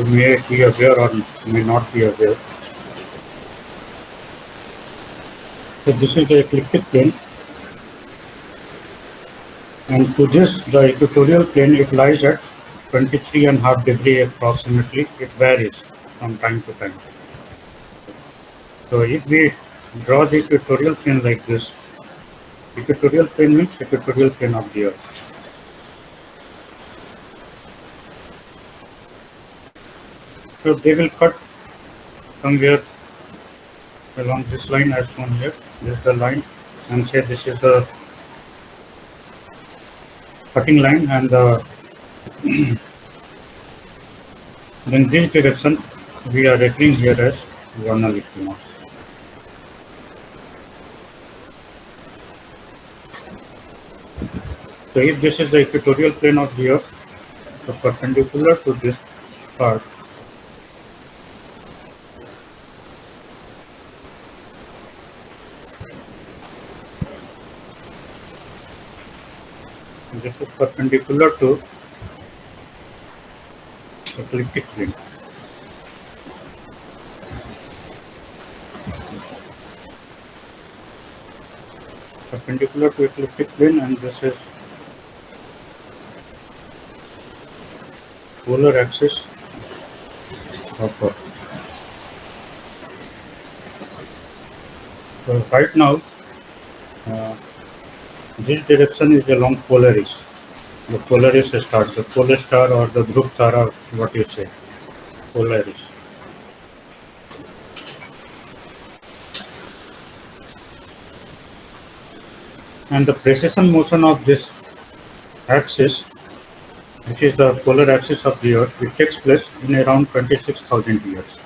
you may be aware or may not be aware. So this is the ecliptic plane, and to this the equatorial plane, it lies at 23.5 degrees approximately. It varies from time to time. So if we draw the equatorial plane like this, equatorial plane means equatorial plane of the Earth. So they will cut somewhere along this line as shown here. This is the line, and say this is the cutting line, and in this direction we are referring here as vernal equinox. So if this is the equatorial plane of the Earth, so perpendicular to this part, this is perpendicular to ecliptic plane. Perpendicular to ecliptic plane, and this is polar axis of Earth. So right now, this direction is along Polaris. The Polaris star, the polar star or the Dhruv Tara, what you say, Polaris. And the precession motion of this axis, which is the polar axis of the Earth, it takes place in around 26,000 years.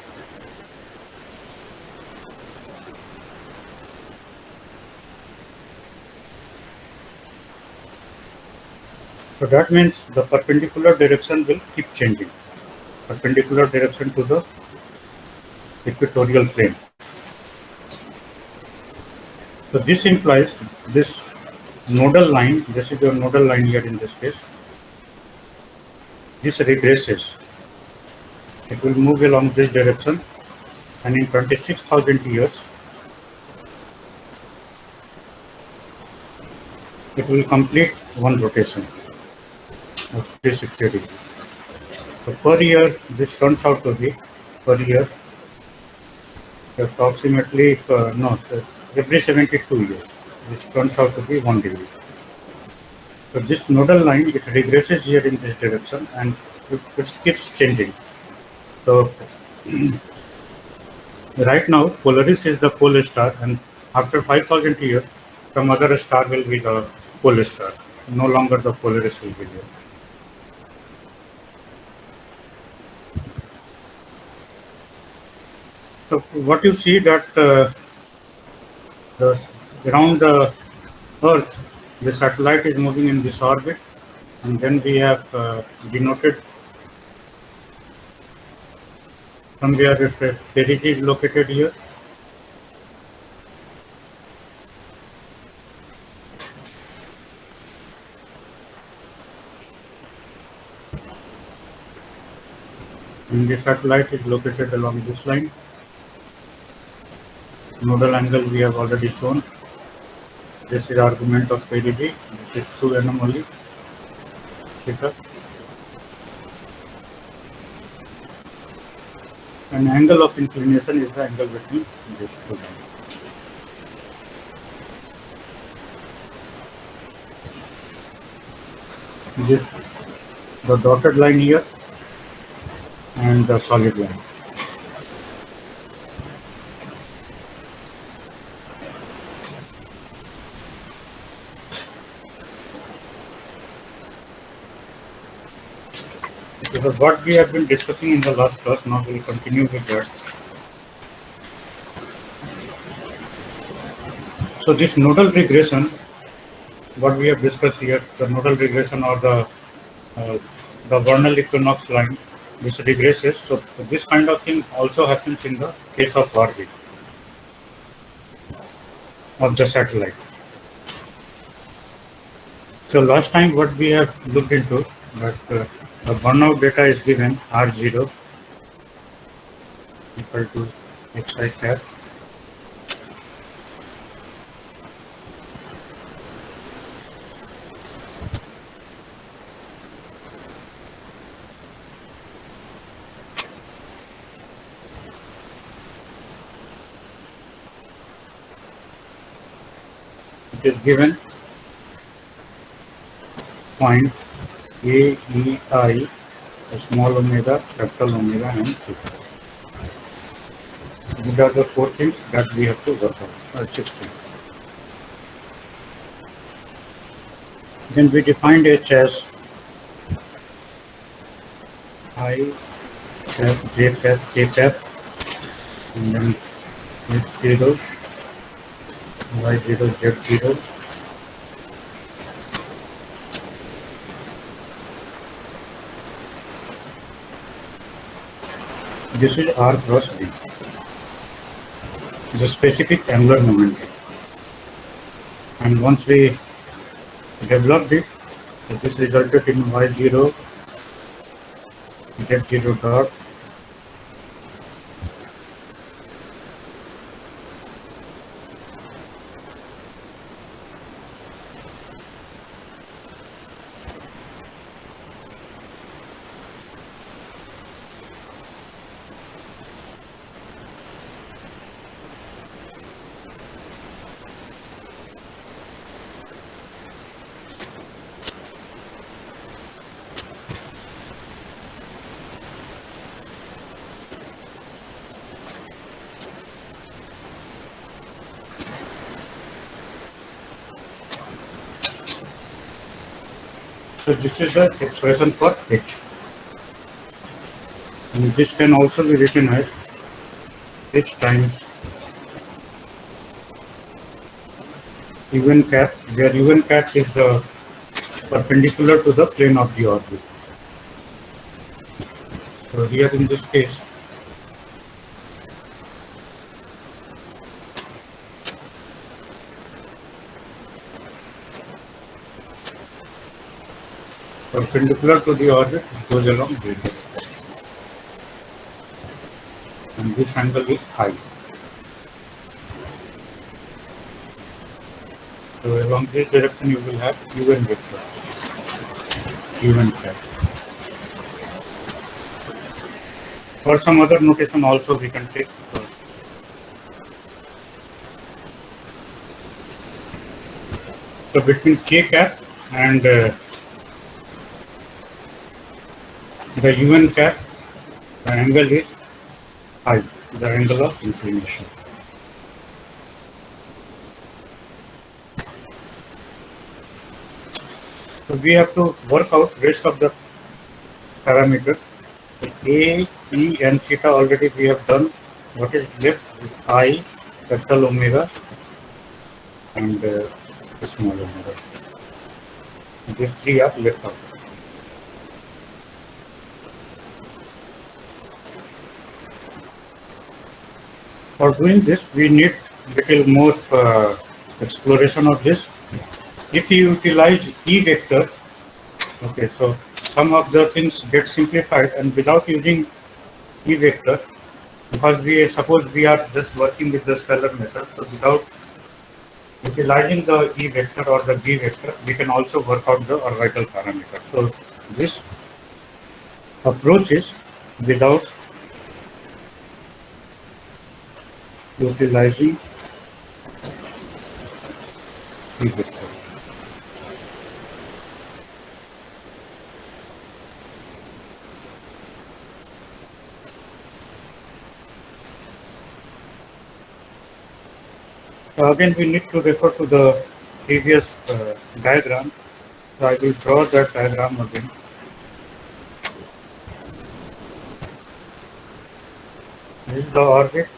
So that means the perpendicular direction will keep changing, perpendicular direction to the equatorial plane. So this implies this nodal line, this is your nodal line here in this case, this regresses. It will move along this direction, and in 26,000 years, it will complete one rotation of 360 degrees. So per year, this turns out to be, per year, approximately, every 72 years, this turns out to be 1 degree. So this nodal line, it regresses here in this direction, and it keeps changing. So right now, Polaris is the pole star, and after 5,000 years, some other star will be the pole star. No longer the Polaris will be there. So what you see that around the Earth, the satellite is moving in this orbit, and then we have denoted somewhere if perigee is located here. And the satellite is located along this line. Nodal angle we have already shown. This is argument of perigee. This is true anomaly, theta. And angle of inclination is the angle between these two lines. This, the dotted line here, and the solid line. Because what we have been discussing in the last class, now we will continue with that. So this nodal regression, what we have discussed here, the nodal regression or the vernal equinox line, this regresses. So this kind of thing also happens in the case of orbit of the satellite. So last time what we have looked into, that the burnout data is given R0, equal to xi cap. It is given point A, E, I, small omega, capital omega, and theta. These are the four things that we have to work out, 16. Then we defined H as I cap, J cap, K cap, and then H0, Y0, Z0. This is R cross B, the specific angular momentum. And once we develop this, this resulted in Y0, Z0 dot, so this is the expression for H. And this can also be written as H times UN cap, where UN cap is the perpendicular to the plane of the orbit. So here in this case, perpendicular to the orbit goes along this direction. And this angle is phi. So along this direction you will have UN vector, UN cap. For some other notation also we can take. So between K cap and the UN cap, the angle is phi, the angle of inclination. So we have to work out rest of the parameters. So A, E, and theta already we have done. What is left is I, capital omega, and small omega. These three are left out. For doing this, we need little more exploration of this. If you utilize E vector, okay, so some of the things get simplified, and without using E vector, because we suppose we are just working with the scalar method, so without utilizing the E vector or the B vector, we can also work out the orbital parameter. So this approach is without utilizing E vector. Again, we need to refer to the previous diagram. So I will draw that diagram again. This is the orbit.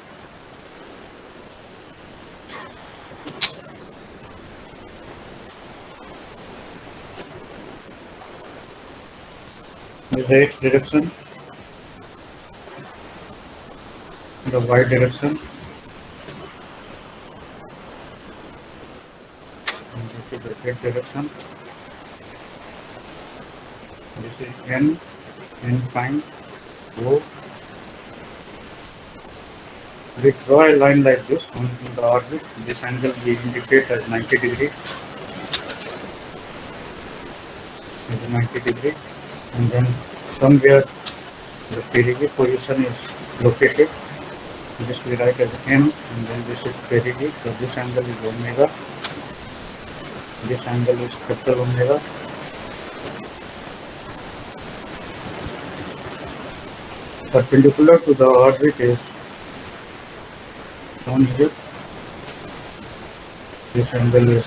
This is the x direction, the y direction, and this is the z direction. This is n prime, O, We draw a line like this on the orbit. This angle we indicate as 90 degree. Is 90 degree, and then somewhere the perigee position is located. This we write as M, and then this is perigee. So this angle is omega. This angle is capital omega. Perpendicular to the orbit is shown here. This angle is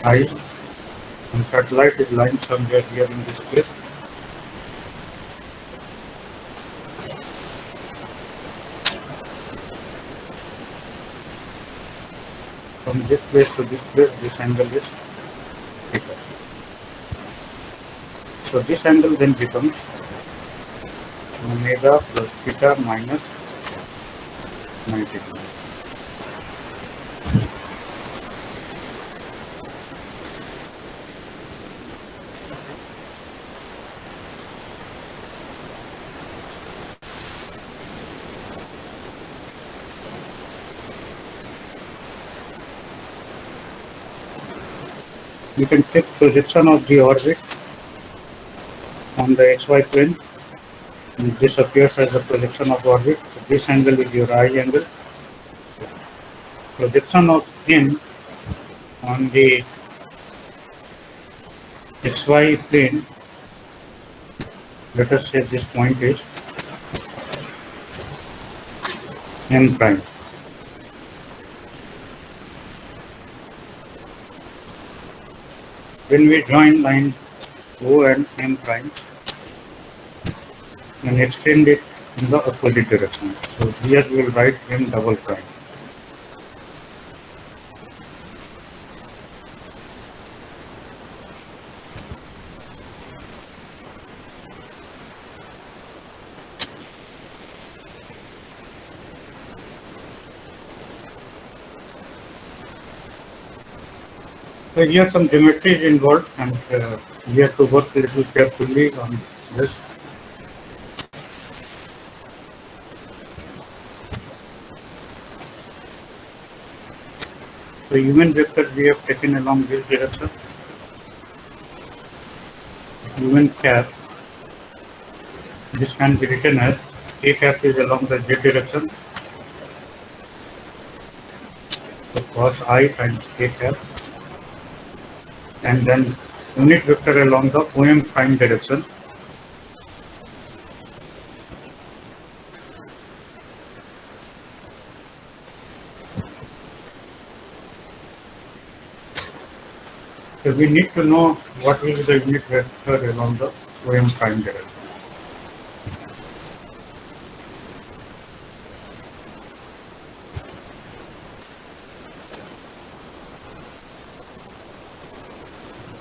I, and satellite is lying somewhere here in this place. From this place to this place, this angle is theta. So this angle then becomes omega plus theta minus 90 degree. You can take projection of the orbit on the xy plane, and this appears as the projection of orbit. So this angle is your I angle. Projection of M on the xy plane, let us say this point is M prime. When we join line O and M prime and extend it in the opposite direction. So here we will write M double prime. So here some geometry is involved, and we have to work a little carefully on this. So unit vector we have taken along this direction. Unit cap, this can be written as A cap is along the z direction. So cos I times A cap. And then unit vector along the OM prime direction. So we need to know what will be the unit vector along the OM prime direction.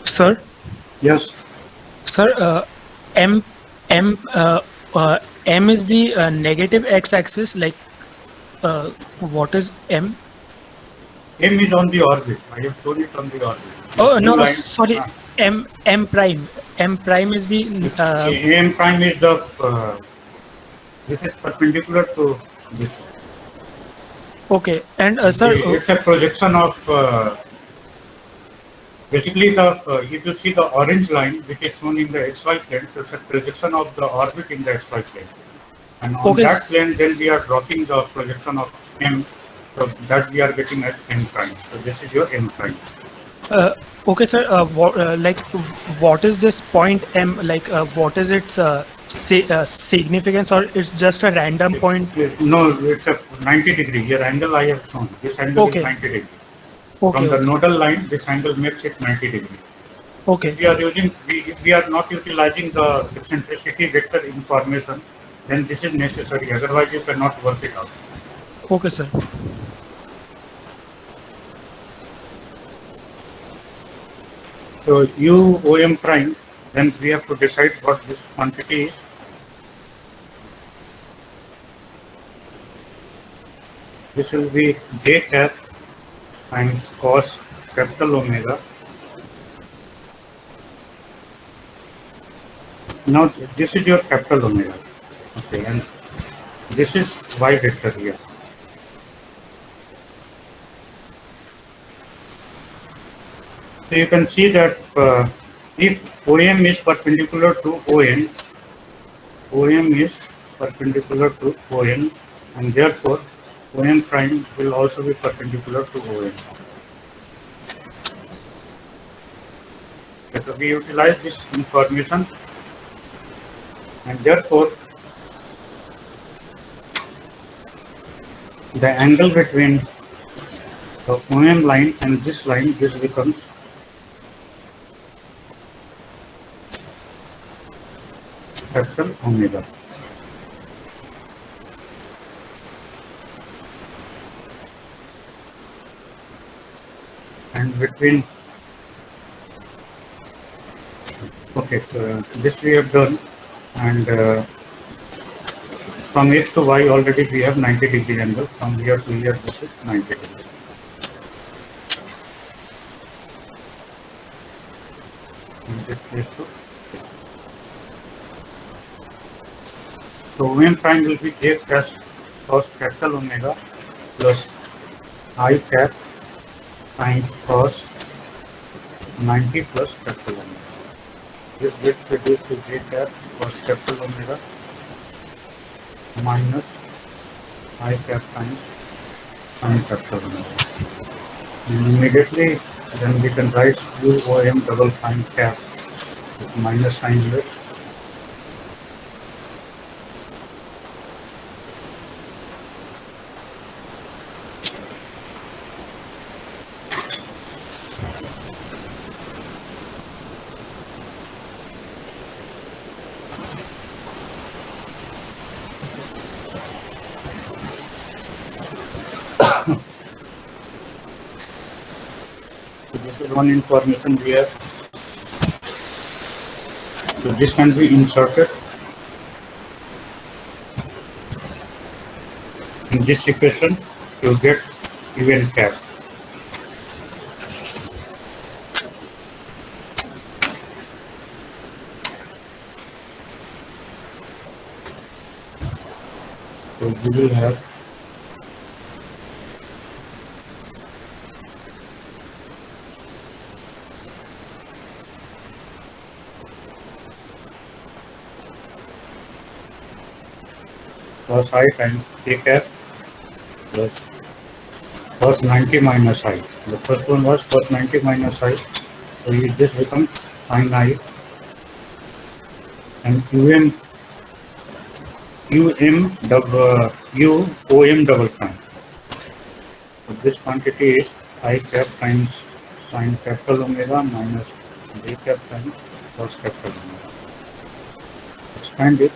Sir? Yes. Sir, M is the negative x-axis. Like, what is M? M is on the orbit. I have shown it on the orbit. Oh no, sorry. M prime. M prime is the. M prime is the. This is perpendicular to this one. Okay, and sir. It's a projection of. Basically, if you see the orange line which is shown in the xy plane, so it's a projection of the orbit in the xy plane. And on that plane, then we are dropping the projection of M, so that we are getting at M prime. So this is your M prime. Okay, sir. What is this point M? Like, what is its significance, or it's just a random point? No, it's a 90 degree. Your angle I have shown. This angle is 90 degree. Okay, From the nodal line, this angle makes it 90 degree. Okay. We are not utilizing the eccentricity vector information, then this is necessary. Otherwise, you cannot work it out. Okay, sir. So U OM prime, then we have to decide what this quantity is. This will be J cap times cos capital omega. Now this is your capital omega. Okay, and This is y vector here. So you can see that if OM is perpendicular to OM is perpendicular to ON, and therefore OM prime will also be perpendicular to ON. So we utilize this information, and therefore the angle between the OM line and this line, this becomes capital omega. And between, okay, so this we have done, and from X to Y already we have 90-degree angle. From here to here this is 90 degree. And this is to, so OM prime will be J plus cos capital omega plus I cap sin cos 90 plus capital omega. This gets reduced to J cap cos capital omega minus I cap sin capital omega. And immediately then we can write UOM double sin cap with minus sign here. So this is one information we have. So this can be inserted in this equation to get UN cap. So we will have cos I times K cap plus cos 90 minus I. The first one was cos 90 minus I. So this becomes sin I, and OM double prime. So this quantity is I cap times sin capital omega minus J cap times cos capital omega. Expand it.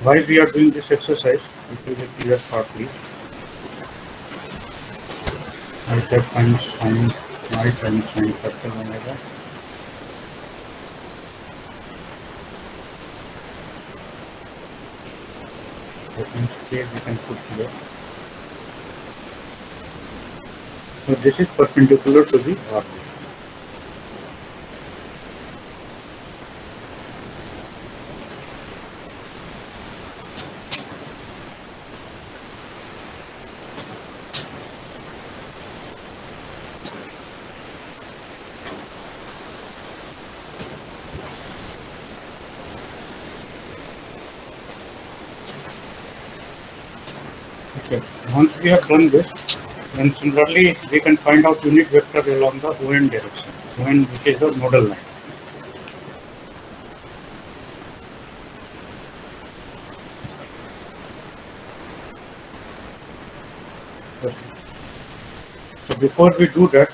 Why we are doing this exercise? It will be clear shortly. I cap times sin I times sin capital omega. That means K we can put here. So this is perpendicular to the orbit. Okay. Once we have done this, then similarly we can find out unit vector along the ON direction, ON which is the nodal line. Okay. So before we do that,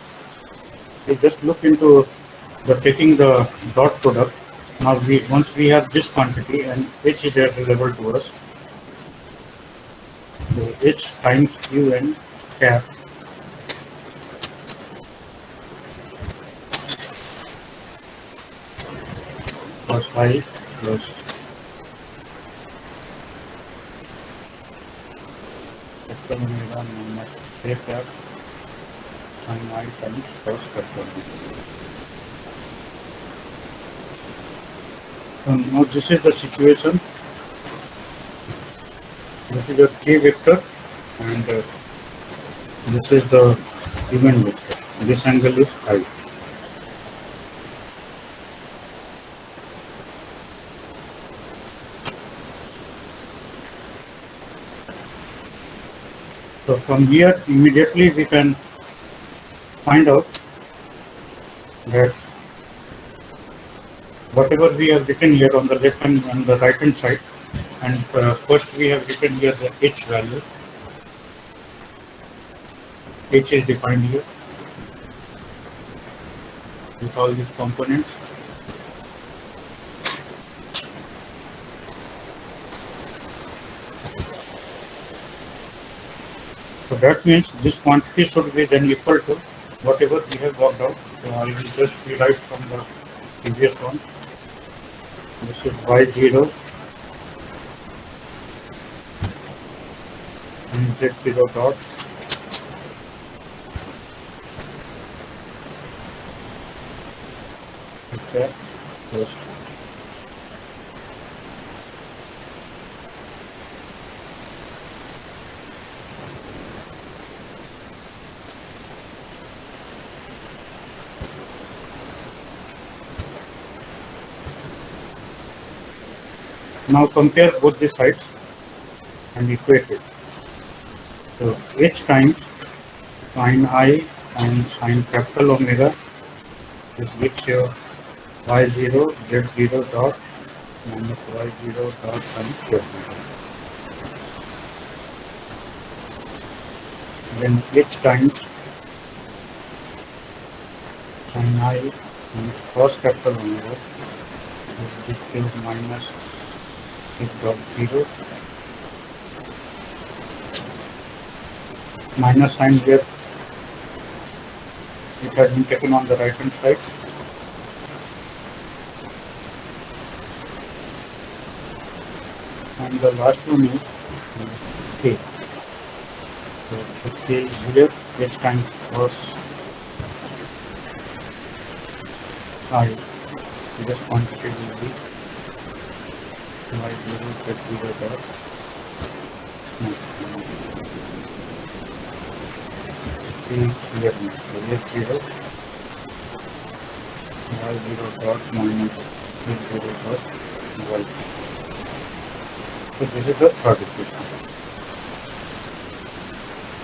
we just look into the taking the dot product. Now once we have this quantity and H is available to us, so H times UN cap cos I plus capital omega minus J cap sin I times cos capital omega. So now this is the situation. This is your K vector, and this is the event vector. This angle is I. So from here, immediately we can find out that whatever we have written here on the left hand and the right hand side, and first we have written here the h value. H is defined here with all these components. So that means this quantity should be then equal to whatever we have worked out. So I will just rewrite from the previous one. This is y0 and z0 dot. Okay. Yes. Now compare both the sides and equate it. So h times sin I and sin capital omega, this gives you y0 z0 dot minus y0 dot sin k omega. Then h times sin I and cos capital omega, this gives minus h dot 0 minus sign here. It has been taken on the right hand side. And the last one is k. So k is here, h times cos I. This quantity will be y0 z0 dot here h0 y0 dot minus h0 dot y. So this is the third equation.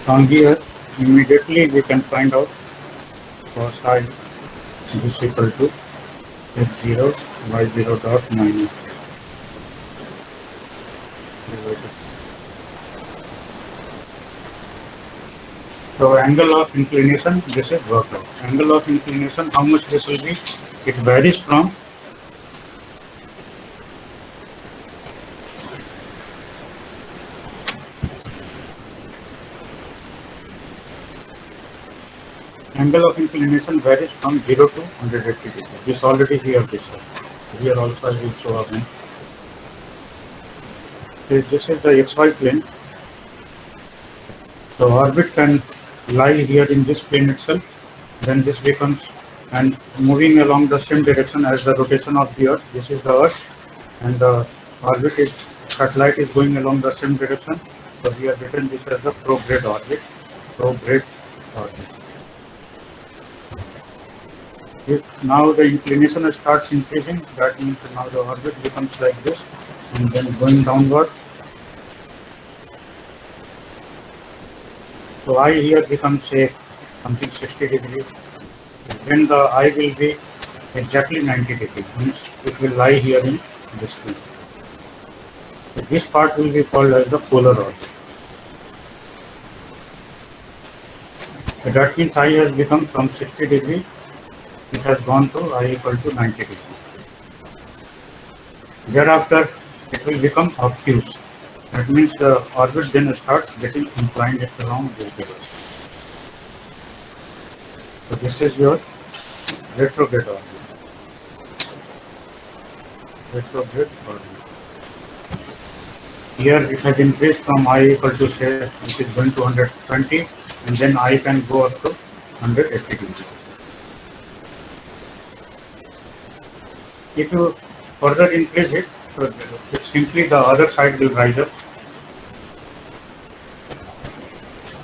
From here, immediately we can find out cos I is equal to h0 y0 dot minus. So angle of inclination, this is worked out. Angle of inclination, how much this will be? It varies from angle of inclination varies from 0 to 180 degrees. This already we have discussed. Here also I will show again. So this is the xy plane. So orbit can lie here in this plane itself. Then this becomes, and moving along the same direction as the rotation of the Earth. This is the Earth, and the orbit is, satellite is going along the same direction. So we have written this as the prograde orbit. Prograde orbit. If now the inclination starts increasing, that means now the orbit becomes like this, and then going downward. So I here becomes say something 60 degrees. Then the I will be exactly 90 degrees. Means it will lie here in this plane. So this part will be called as the polar orbit. So that means I has become from 60 degrees. It has gone to I equal to 90 degrees. Thereafter, it will become obtuse. That means the orbit then starts getting inclined along this direction. So this is your retrograde orbit. Retrograde orbit. Here it has increased from I equal to say it is going to 120, and then I can go up to 180 degrees. If you further increase it, so simply the other side will rise up.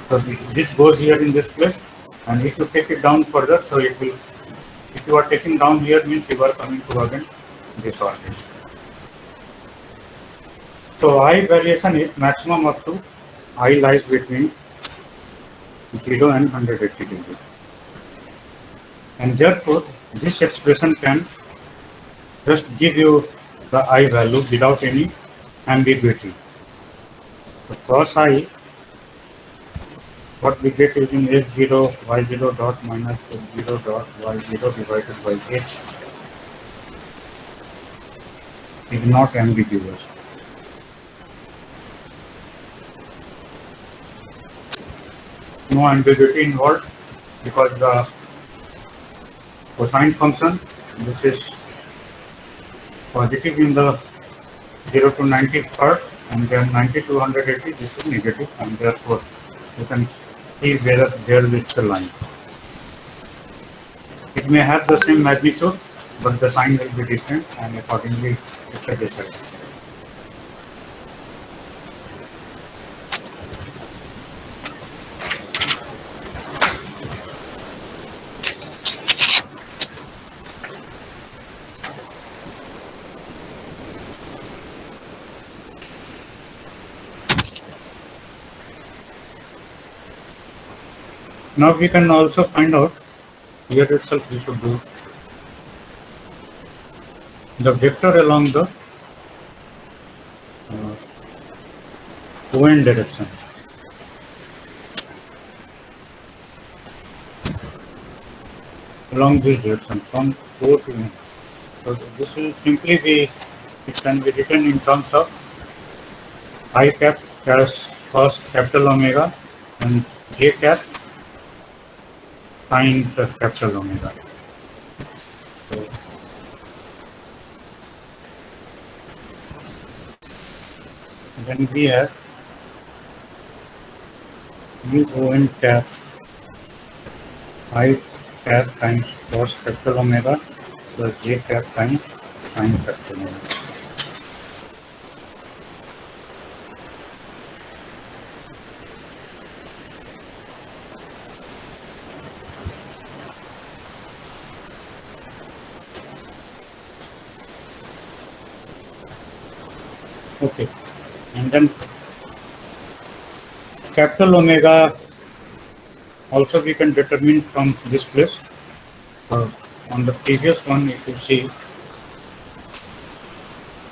So this goes here in this place, and if you take it down further, so it will. If you are taking down here, means you are coming to again this orbit. So I variation is maximum up to I lies between 0 and 180 degrees, and therefore this expression can just give you the I value without any ambiguity. So cos I, what we get is in x0 y0 dot minus x0 dot y0 divided by h is not ambiguous. No ambiguity involved because the cosine function, this is positive in the 0 to 90 part, and then 90 to 180 this is negative, and therefore you can see where there is the line. It may have the same magnitude, but the sign will be different, and accordingly it's a decided. Now we can also find out, here itself we should do the vector along the ON direction. Along this direction from O to N. So this will simply be, it can be written in terms of I cap as cos capital omega and J cap sin capital omega. So, then we have mu ON cap I cap times cos capital omega plus J cap times sin capital omega. Okay, and then capital omega also we can determine from this place. On the previous one, if you see,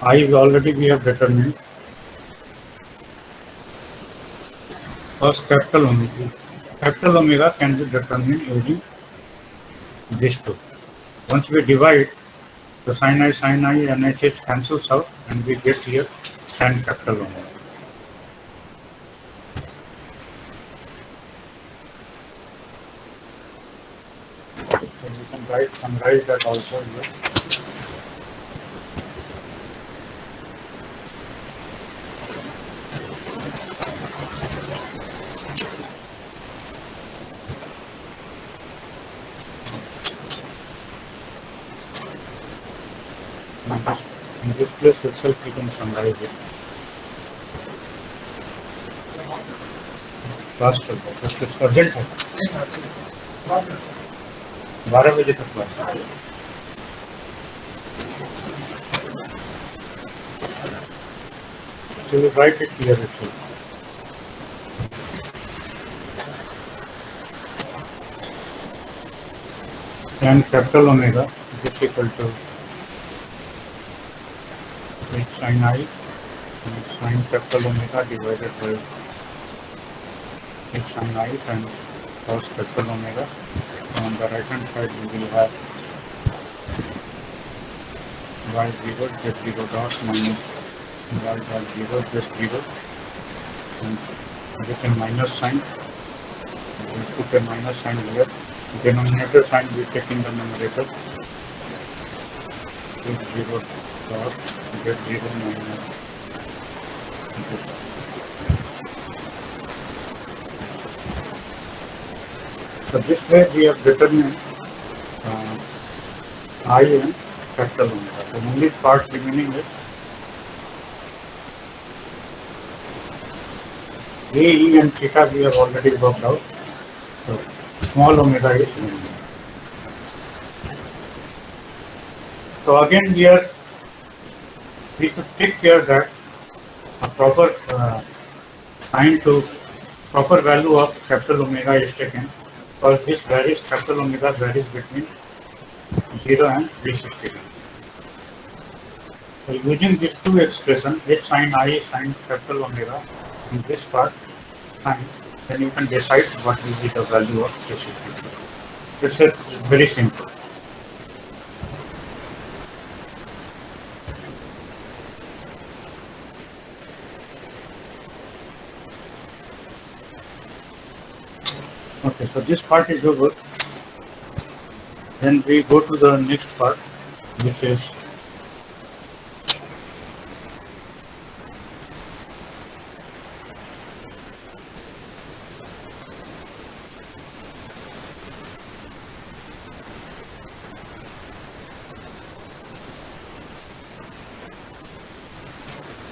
I already we have determined first capital omega. Capital omega can be determined using these two. Once we divide, the sin I and HH cancels out, and we get here tan capital omega. So we can summarize that also here. In this place itself we can summarize it. Class कुछ urgent है 12 बजे तक class. So we write it here actually. Tan capital omega is equal to h sin I sin capital omega divided by h sin I times cos capital omega. On the right hand side we will have y0 z0 dot minus y dot 0 z0, and with a minus sign. We will put a minus sign here. Denominator sign we take in the numerator. z0 dot z0 minus. So this way we have determined I and capital omega. The only part remaining is A, E and theta we have already worked out. So small omega is minimum. So again here we should take care that a proper sign to proper value of capital omega is taken, because this varies, capital omega varies between 0 and 360. So using these two expressions, H sin I sin capital omega in this part sign, then you can decide what will be the value of 360. This is very simple. Okay, so this part is over. Then we go to the next part, which is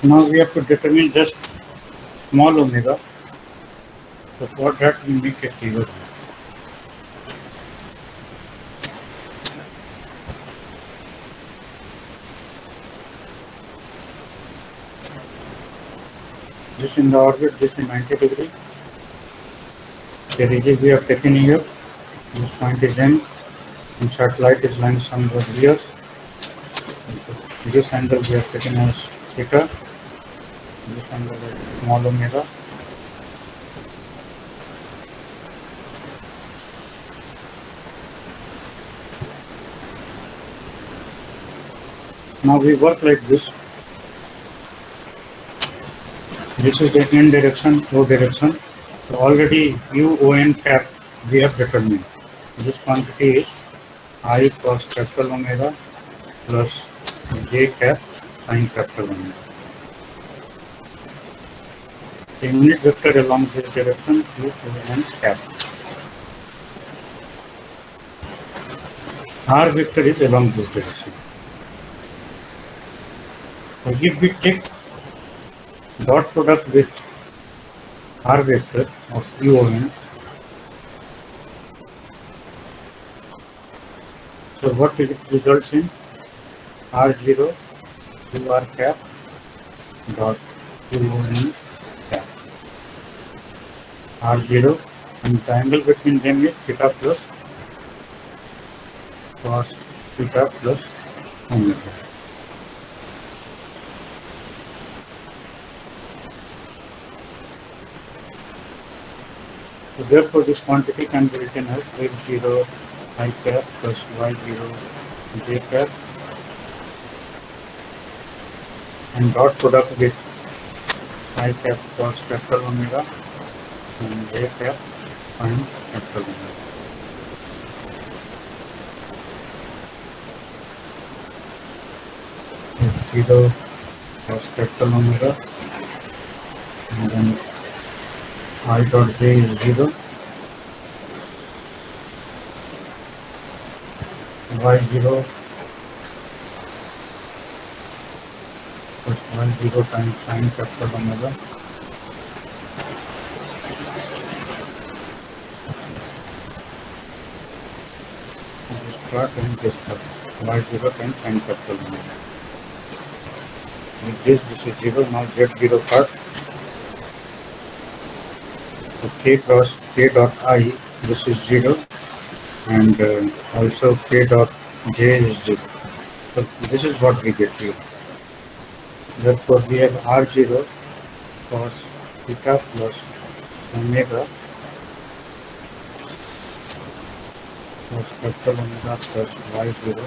now we have to determine just small omega. So for that we make a table. This in the orbit, this in 90 degree. The region we have taken here. This point is M, and satellite is lying somewhere here. This angle we have taken as theta. This angle is small omega. Now we work like this. This is the N direction, O direction. So already U, O, N cap we have determined. This quantity is I cos capital omega plus J cap sin capital omega. The unit vector along this direction is O, N cap. R vector is along this direction. So if we take dot product with R vector of U O N, so what it results in? R0 U R cap dot U O N cap. R0, and the angle between them is theta plus cos theta plus omega. So therefore this quantity can be written as x0 I cap plus y0 j cap, and dot product with I cap cos capital omega and j cap sin capital omega. X0 cos capital omega, and then I dot j is 0, y0 plus y0 times sin capital omega, this part and this part, y0 times sin capital omega. With this is 0, now z0 part. So k cross k dot I, this is 0, and also k dot j is 0. So this is what we get here. Therefore we have R0 cos theta plus omega cos capital omega plus y0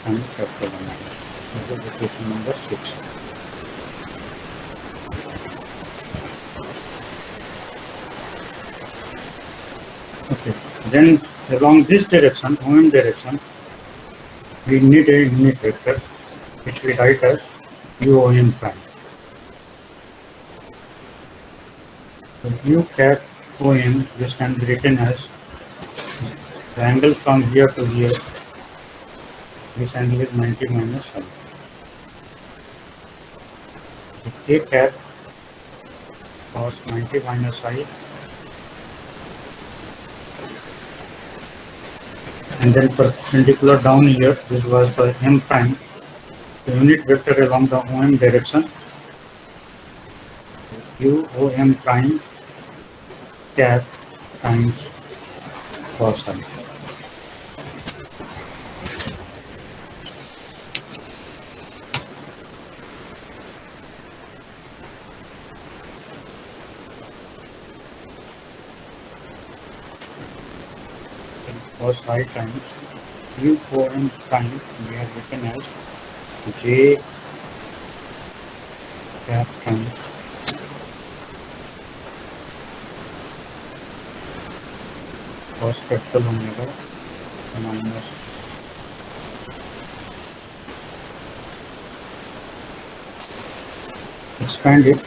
sin capital omega. This is equation number 6. Okay, then along this direction, OM direction, we need a unit vector which we write as UOM prime. So U cap OM, this can be written as the angle from here to here, this angle is 90 minus 5. So K cap cos 90 minus I, and then perpendicular down here, this was for m prime, the unit vector along the OM direction, u OM prime cap times cos I. Cos I times u OM prime we have written as j cap times cos capital omega minus expand it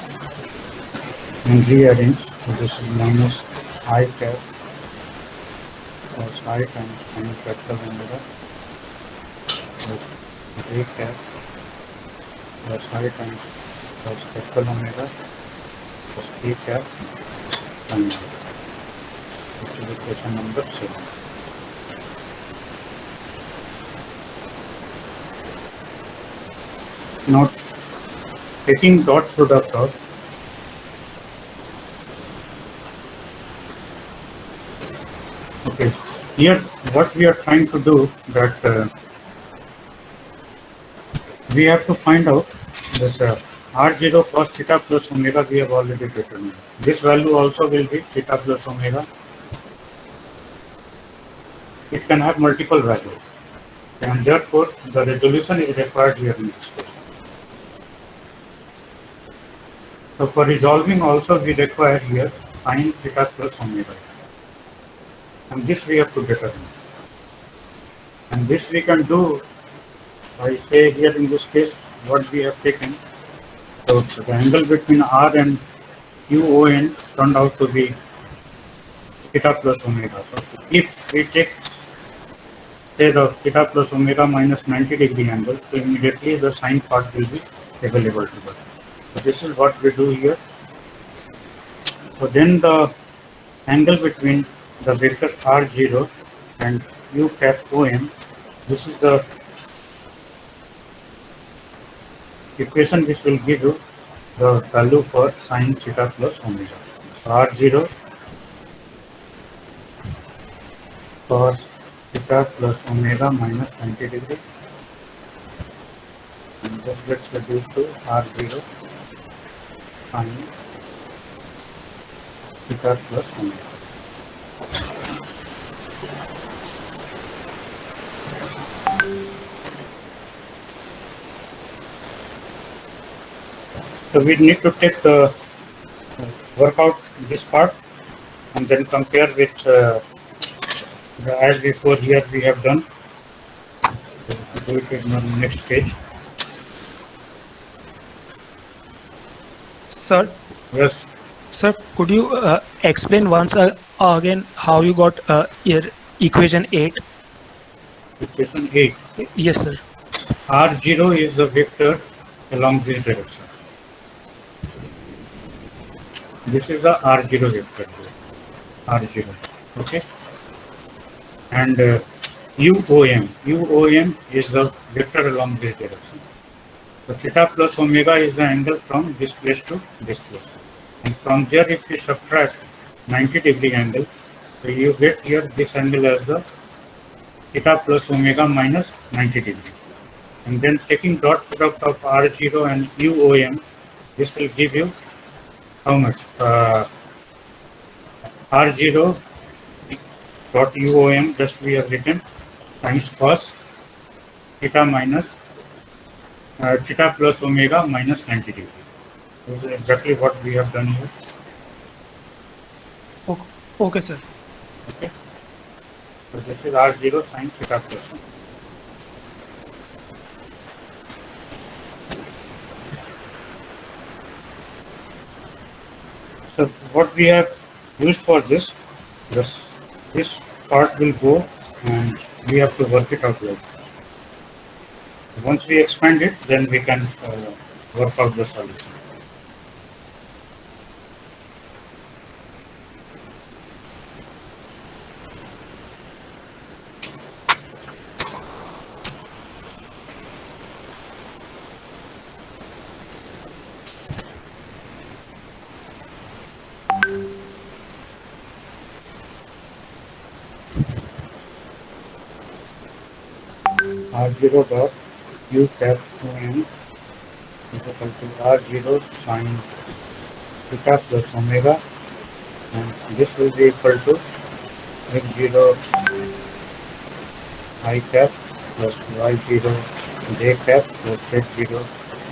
and rearrange. So this is minus I cap cos I times sin capital omega plus j cap plus I times cos capital omega plus k cap omega. Which is equation number 7. Now taking dot product of okay, here what we are trying to do that we have to find out this r0 cos theta plus omega we have already determined. This value also will be theta plus omega. It can have multiple values, and therefore the resolution is required here in this case. So for resolving also we require here sin theta plus omega, and this we have to determine. And this we can do by say here in this case what we have taken. So the angle between R and QON turned out to be theta plus omega. So if we take say the theta plus omega minus 90 degree angle, so immediately the sine part will be available to us. So this is what we do here. So then the angle between the vector R0 and U cap OM, this is the equation which will give you the value for sin theta plus omega. So R0 cos theta plus omega minus 90 degree, and this gets reduced to R0 sin theta plus omega. So we need to take the work out this part and then compare with as before here we have done. So do it in the next page. Sir, Yes. sir, could you explain once again how you got your equation 8? Equation 8. Yes, sir. R0 is the vector along this direction. This is the R0 vector here. R0. Okay. And UOM is the vector along this direction. So theta plus omega is the angle from this place to this place. And from there if we subtract 90 degree angle, so you get here this angle as the theta plus omega minus 90 degree. And then taking dot product of R0 and UOM, this will give you how much? R0 dot UOM just we have written times cos theta minus theta plus omega minus 90 degree. This is exactly what we have done here. Okay, sir. Okay. So this is R0 sin theta plus omega. So what we have used for this part will go and we have to work it out like that. Once we expand it, then we can work out the solution. R0 dot U cap OM is equal to R0 sine theta plus omega, and this will be equal to X0 I cap plus Y0 J cap plus Z0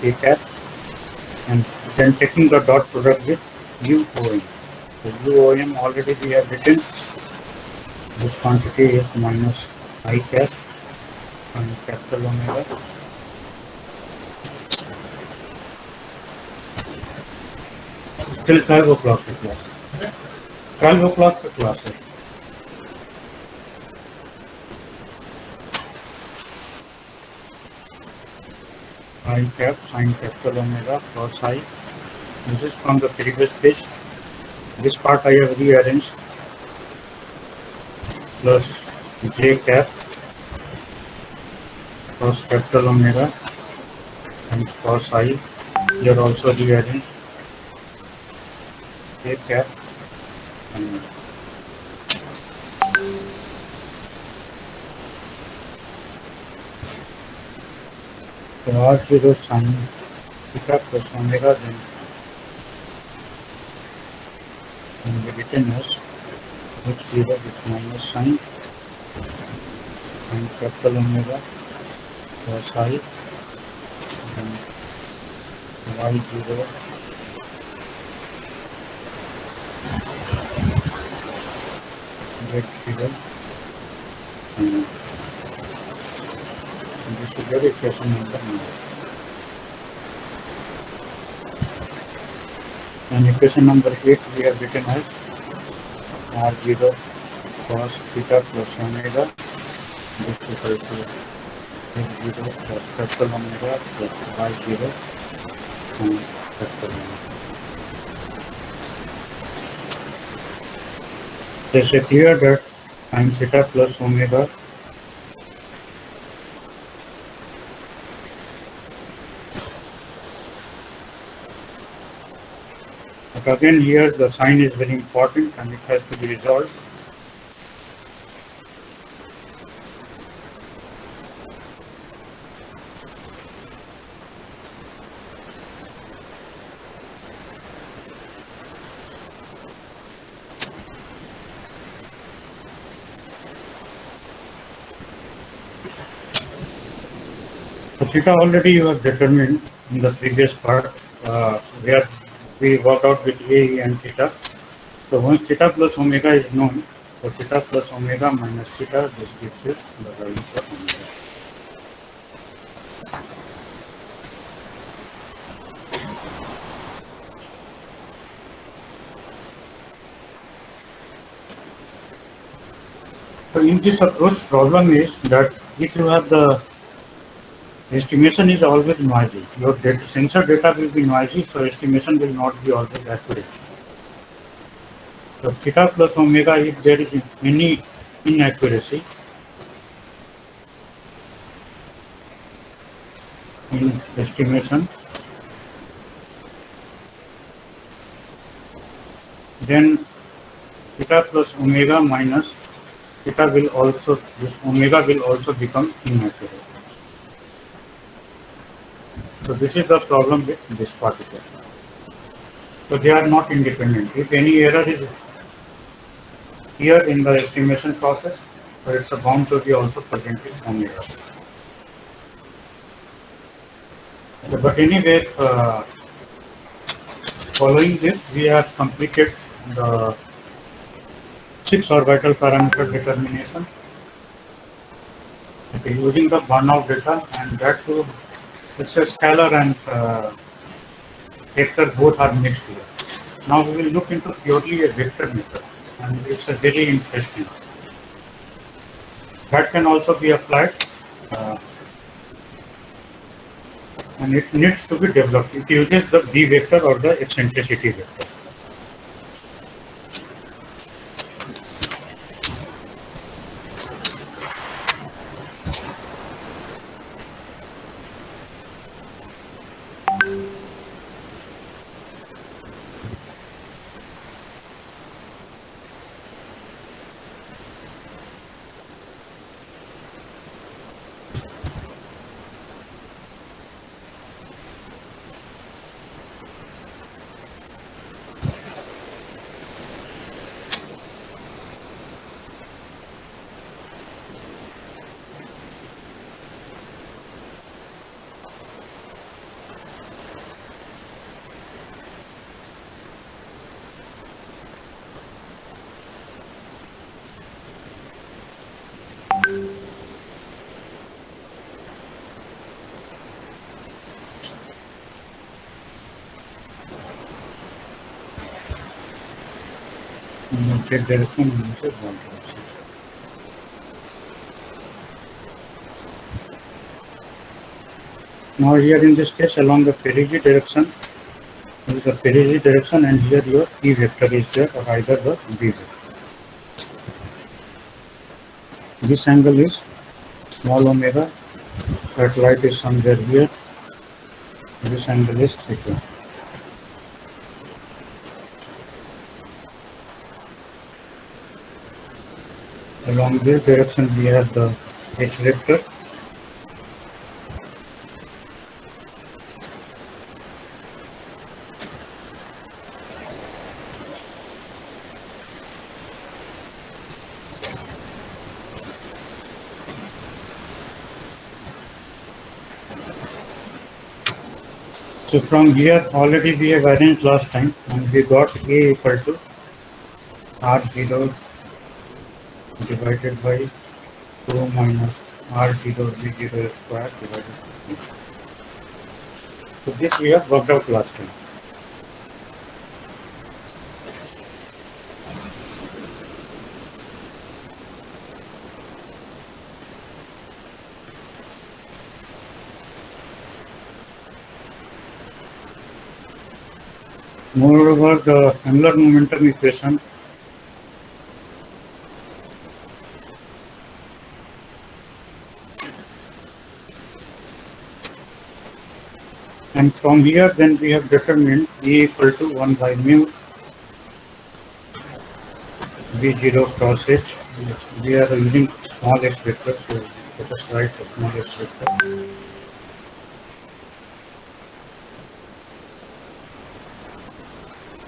K cap, and then taking the dot product with UOM. So UOM already we have written. This quantity is minus I cap and capital omega. Till 12 o'clock the class. 12 o'clock the class है. I cap sine capital omega cos I. This is from the previous page. This part I have rearranged. Plus J cap cos capital omega and cos I. Here also rearranged. J cap and so R0 sine theta plus omega, then the written as H0 is minus sine and capital omega cos I, and Y0 Z0, and this is the equation number 9. And equation number 8 we have written as R0 cos theta plus omega is equal to X0 plus capital omega plus Y0 and capital omega. They say here that sin theta plus omega but again here the sign is very important and it has to be resolved. So theta already you have determined in the previous part where we worked out with A and theta. So once theta plus omega is known, so theta plus omega minus theta, this gives us the value for omega. So in this approach, problem is that if you have the estimation is always noisy. Your data, sensor data will be noisy, so estimation will not be always accurate. So theta plus omega, if there is any inaccuracy in estimation, then theta plus omega minus theta will also, this omega will also become inaccurate. So this is the problem with this particle. So they are not independent. If any error is here in the estimation process, so it's bound to be also present in omega. So, but anyway, following this, we have completed the 6 orbital parameter determination. Okay, using the burnout data, and that too, it's a scalar and vector, both are mixed here. Now we will look into purely a vector method, and it's a very interesting. That can also be applied, and it needs to be developed. It uses the B vector or the eccentricity vector. Take direction and say one direction. Now here in this case along the perigee direction, there is a perigee direction and here your E vector is there or either the B vector. This angle is small omega, that light is somewhere here, this angle is theta. Along this direction we have the H vector. So from here already we have arranged last time and we got A equal to R0 divided by 2 minus R0 V0 square divided by 2. So this we have worked out last time. Moreover, the angular momentum equation and from here then we have determined E equal to 1 by mu V0 cross H. We are using small h vector, so let us write a small h vector.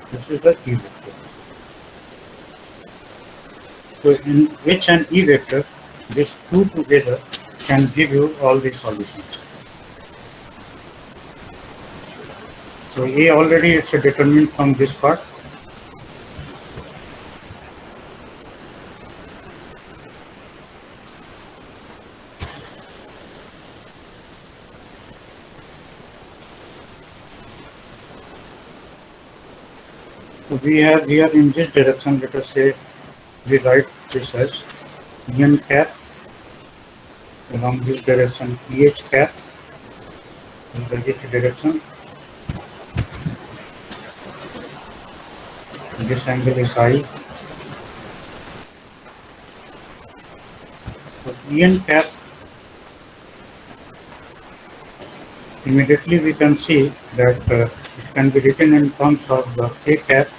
This is the E vector. So in H and E vector, these two together can give you all the solutions. So A already it's determined from this part. So we have here in this direction, let us say we write this as En cap, along this direction EH cap in the H direction. This angle is I. So En cap, immediately we can see that it can be written in terms of the K cap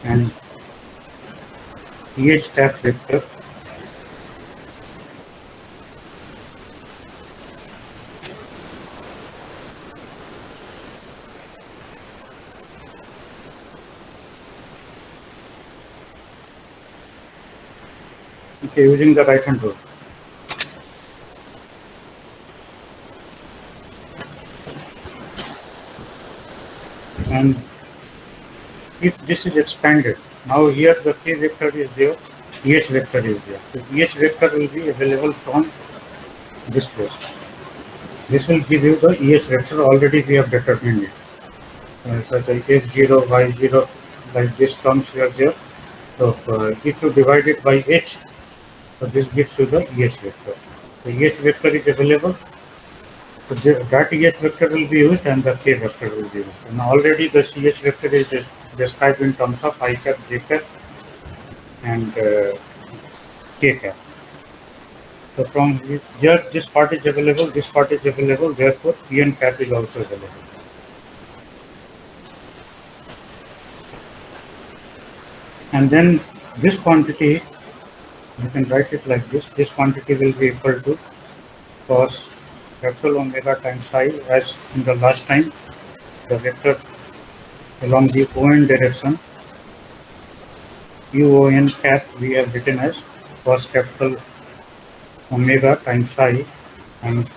and EH cap vector. Okay, using the right hand rule. And if this is expanded, now here the K vector is there, EH vector is there. So EH vector will be available from this place. This will give you the EH vector, already we have determined it. So the H0, Y0, like this terms here there. So if you divide it by H, so this gives you the EH vector. The EH vector is available. So that EH vector will be used and the K vector will be used. And already the CH vector is described in terms of I cap, J cap and K cap. So from here this part is available, this part is available, therefore En cap is also available. And then this quantity, you can write it like this quantity will be equal to cos capital omega times I, as in the last time, the vector along the ON direction, UON cap we have written as cos capital omega times I and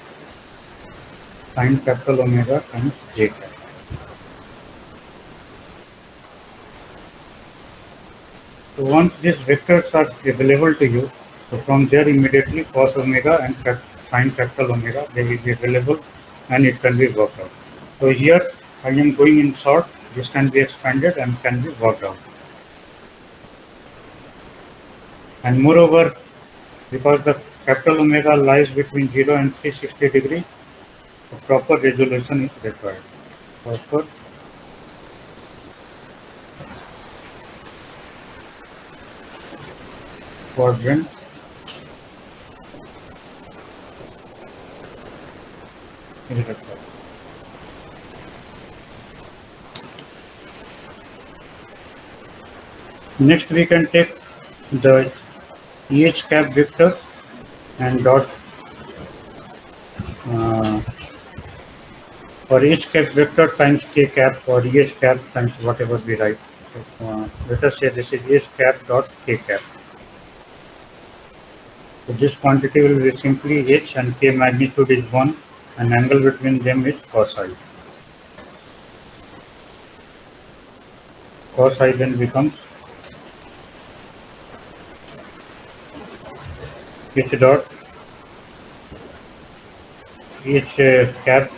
sin capital omega times J cap. So once these vectors are available to you, so from there immediately cos omega and sin capital omega, they will be available and it can be worked out. So here I am going in short, this can be expanded and can be worked out. And moreover, because the capital omega lies between 0 and 360 degree, a proper resolution is required. Proper quadrant is required. Next, we can take the EH cap vector and dot or EH cap vector times K cap or EH cap times whatever we write. So, let us say this is EH cap dot K cap. So this quantity will be simply H and K magnitude is 1 and angle between them is cos I. Cos I then becomes H dot H cap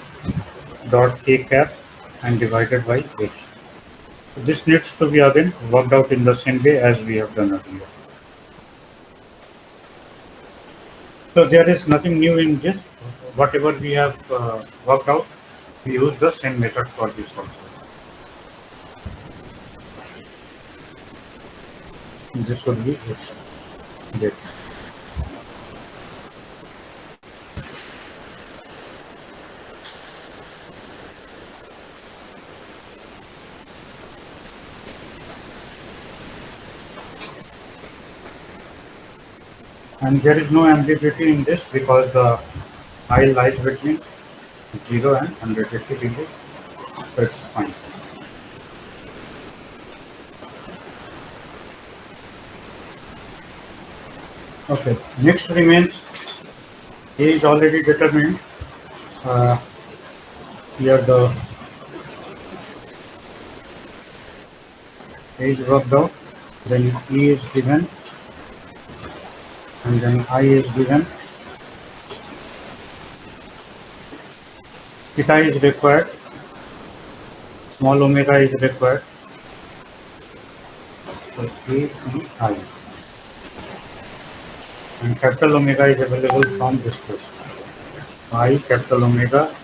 dot K cap and divided by H. So this needs to be again worked out in the same way as we have done earlier. So there is nothing new in this. Whatever we have worked out, we use the same method for this also. This would be H. And there is no ambiguity in this because the I lies between 0 and 180 degrees, so it's fine. Okay, next remains A is already determined. Here the A is worked out, then E is given, and then I is given. Theta is required, small omega is required. So A, E, I. And capital omega is available from this place. I, capital omega,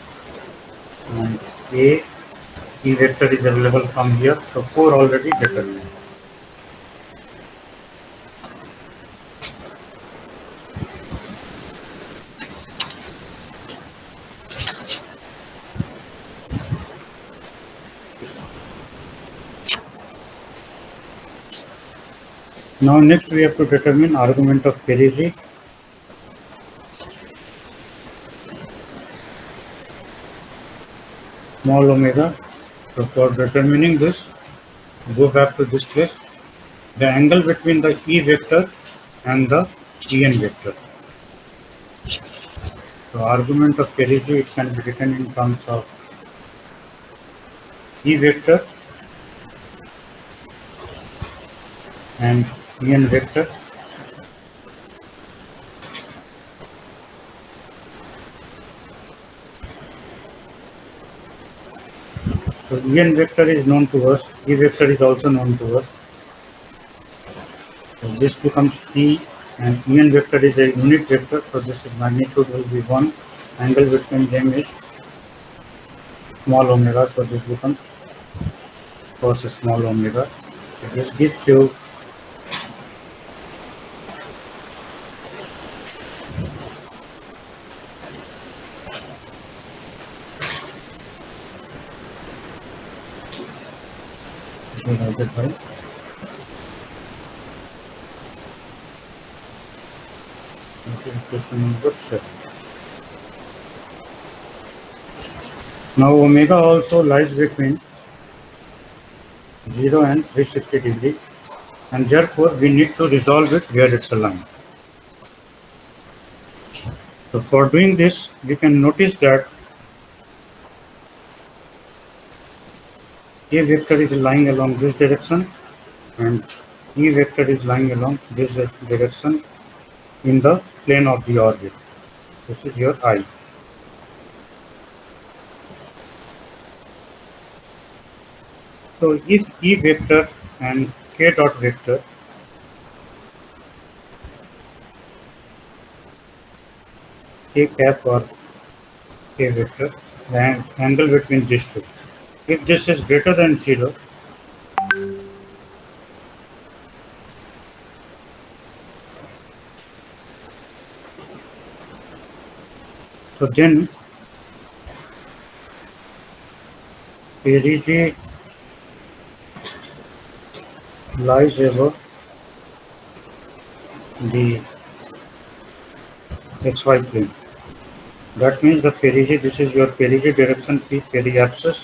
and A, E vector is available from here. So 4 already determined. Now next we have to determine argument of Parisi. Small omega. So for determining this, go back to this place. The angle between the E vector and the En vector. So argument of Parisi, it can be written in terms of E vector and En vector. So En vector is known to us, E vector is also known to us. So this becomes E, and En vector is a unit vector, so this magnitude will be 1. Angle between them is small omega, so this becomes cos small omega. So this gives you divided by equation number 7. Now omega also lies between 0 and 360 degree, and therefore we need to resolve it where it's a line. So for doing this, we can notice that A vector is lying along this direction and E vector is lying along this direction in the plane of the orbit. This is your I. So if E vector and K dot vector k cap or k vector, the angle between these two. If this is greater than 0, so then perigee lies above the xy plane. That means the perigee, this is your perigee direction P, periapsis.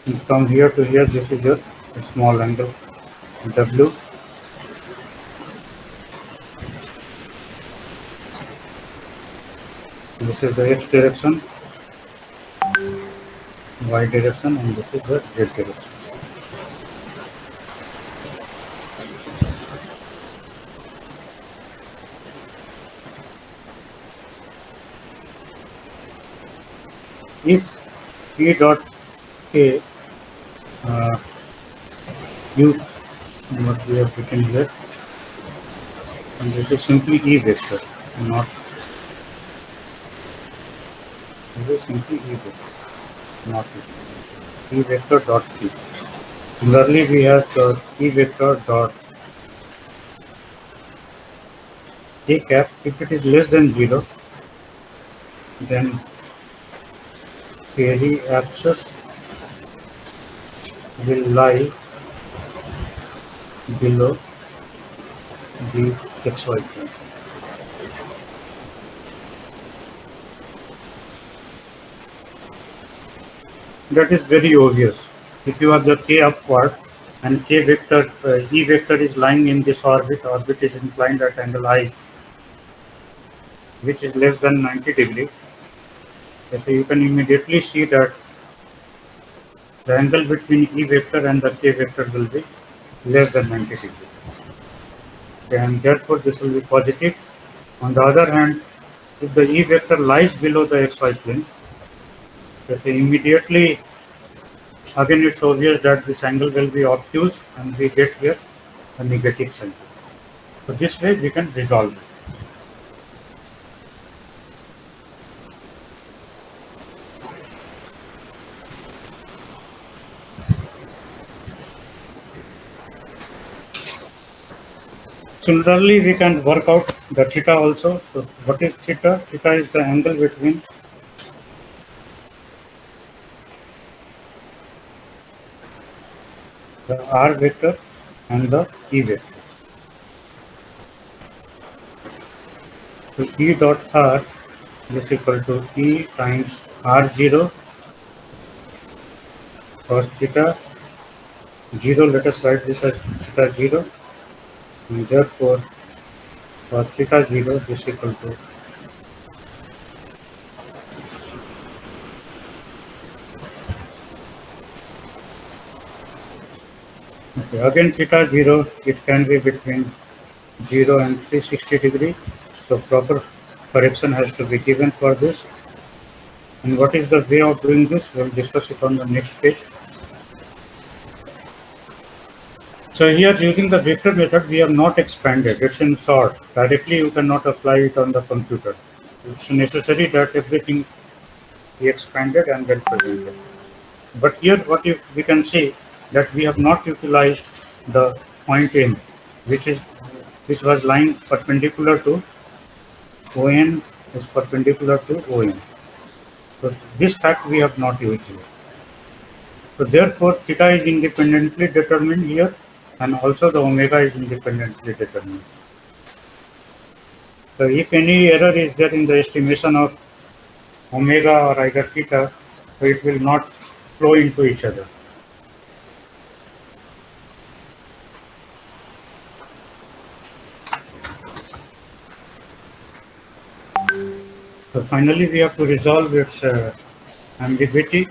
And from here to here, this is your small angle W. This is the x direction, y direction, and this is the z direction. If P dot K, you what we have written here, and this is simply E vector, not this is simply E vector, not E vector dot P. Similarly, we have E vector dot K cap. If it is less than 0, then periapsis will lie below the xy plane. That is very obvious. If you have the k upward and k vector, E vector is lying in this orbit, orbit is inclined at angle I, which is less than 90 degree. So you can immediately see that the angle between E vector and the k vector will be less than 90 degree. And therefore this will be positive. On the other hand, if the E vector lies below the xy plane, so immediately again it's obvious that this angle will be obtuse and we get here a negative sign. So this way we can resolve it. Similarly, we can work out the theta also. So what is theta? Theta is the angle between the r vector and the E vector. So E dot r is equal to E times r0 cos theta 0. Let us write this as theta 0, and therefore cos theta 0 is equal to again theta 0, it can be between 0 and 360 degree. So proper correction has to be given for this. And what is the way of doing this? We'll discuss it on the next page. So here using the vector method, we have not expanded. It's in sort. Directly you cannot apply it on the computer. It's necessary that everything be expanded and then presented. But here what we can see that we have not utilized the point M, which was lying perpendicular to ON, is perpendicular to ON. So this fact we have not used here. So therefore theta is independently determined here, and also the omega is independently determined. So if any error is there in the estimation of omega or either theta, so it will not flow into each other. So finally we have to resolve its ambiguity,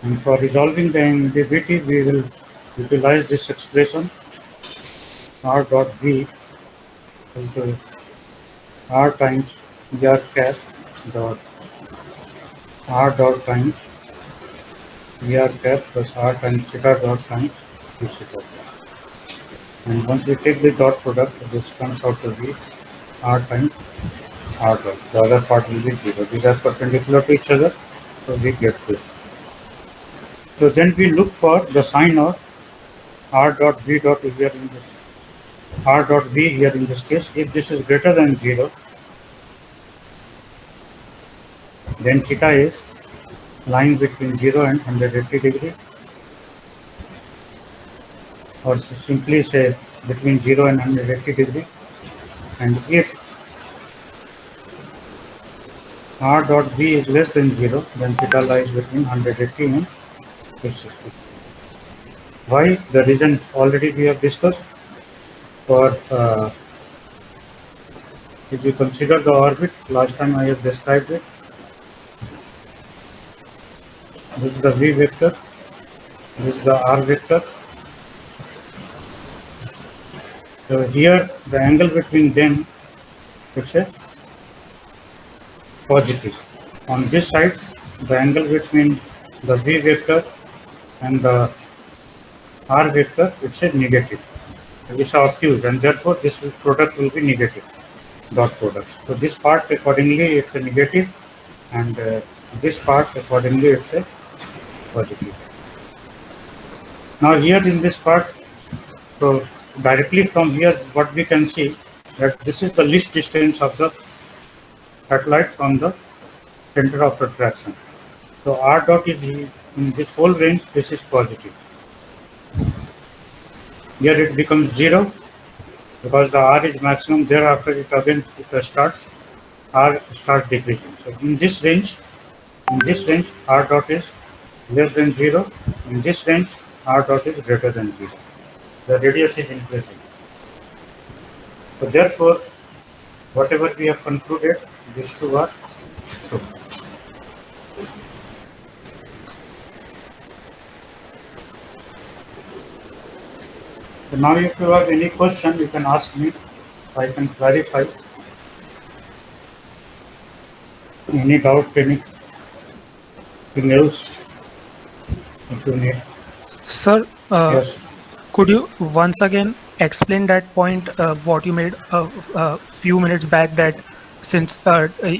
and for resolving the ambiguity we will utilize this expression r dot v equal to r times r cap dot r dot times r cap plus r times theta dot times theta. And once we take the dot product, this comes out to be r times r dot. The other part will be 0. These are perpendicular to each other, so we get this. So then we look for the sign of r dot b dot here in this r dot b here in this case. If this is greater than 0, then theta is lying between 0 and 180 degree, or simply say between 0 and 180 degree. And if r dot b is less than 0, then theta lies between 180 and 360. Why? The reason already we have discussed. For if you consider the orbit, last time I have described it. This is the v vector, this is the r vector. So here the angle between them is a positive. On this side, the angle between the v vector and the r vector is a negative. It's obtuse, and therefore this product will be negative, dot product. So this part accordingly it's a negative, and this part accordingly it's a positive. Now here in this part, so directly from here what we can see that this is the least distance of the satellite from the center of attraction. So r dot is in this whole range, this is positive. Here it becomes 0 because the r is maximum. Thereafter it again starts, r starts decreasing. So in this range r dot is less than 0. In this range r dot is greater than 0. The radius is increasing. So therefore, whatever we have concluded, these two are true. So now if you have any question, you can ask me. I can clarify. Any doubt, anything else if you need. Sir, Yes. could you once again explain that point what you made a few minutes back, that since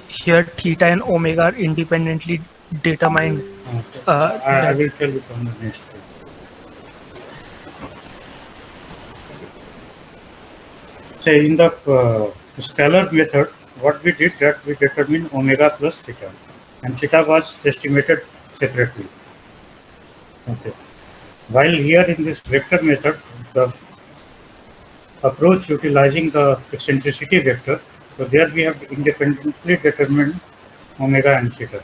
here theta and omega are independently determined? I will tell you from the next page. Say in the scalar method, what we did that we determined omega plus theta, and theta was estimated separately. Okay. While here in this vector method, the approach utilizing the eccentricity vector, so there we have independently determined omega and theta.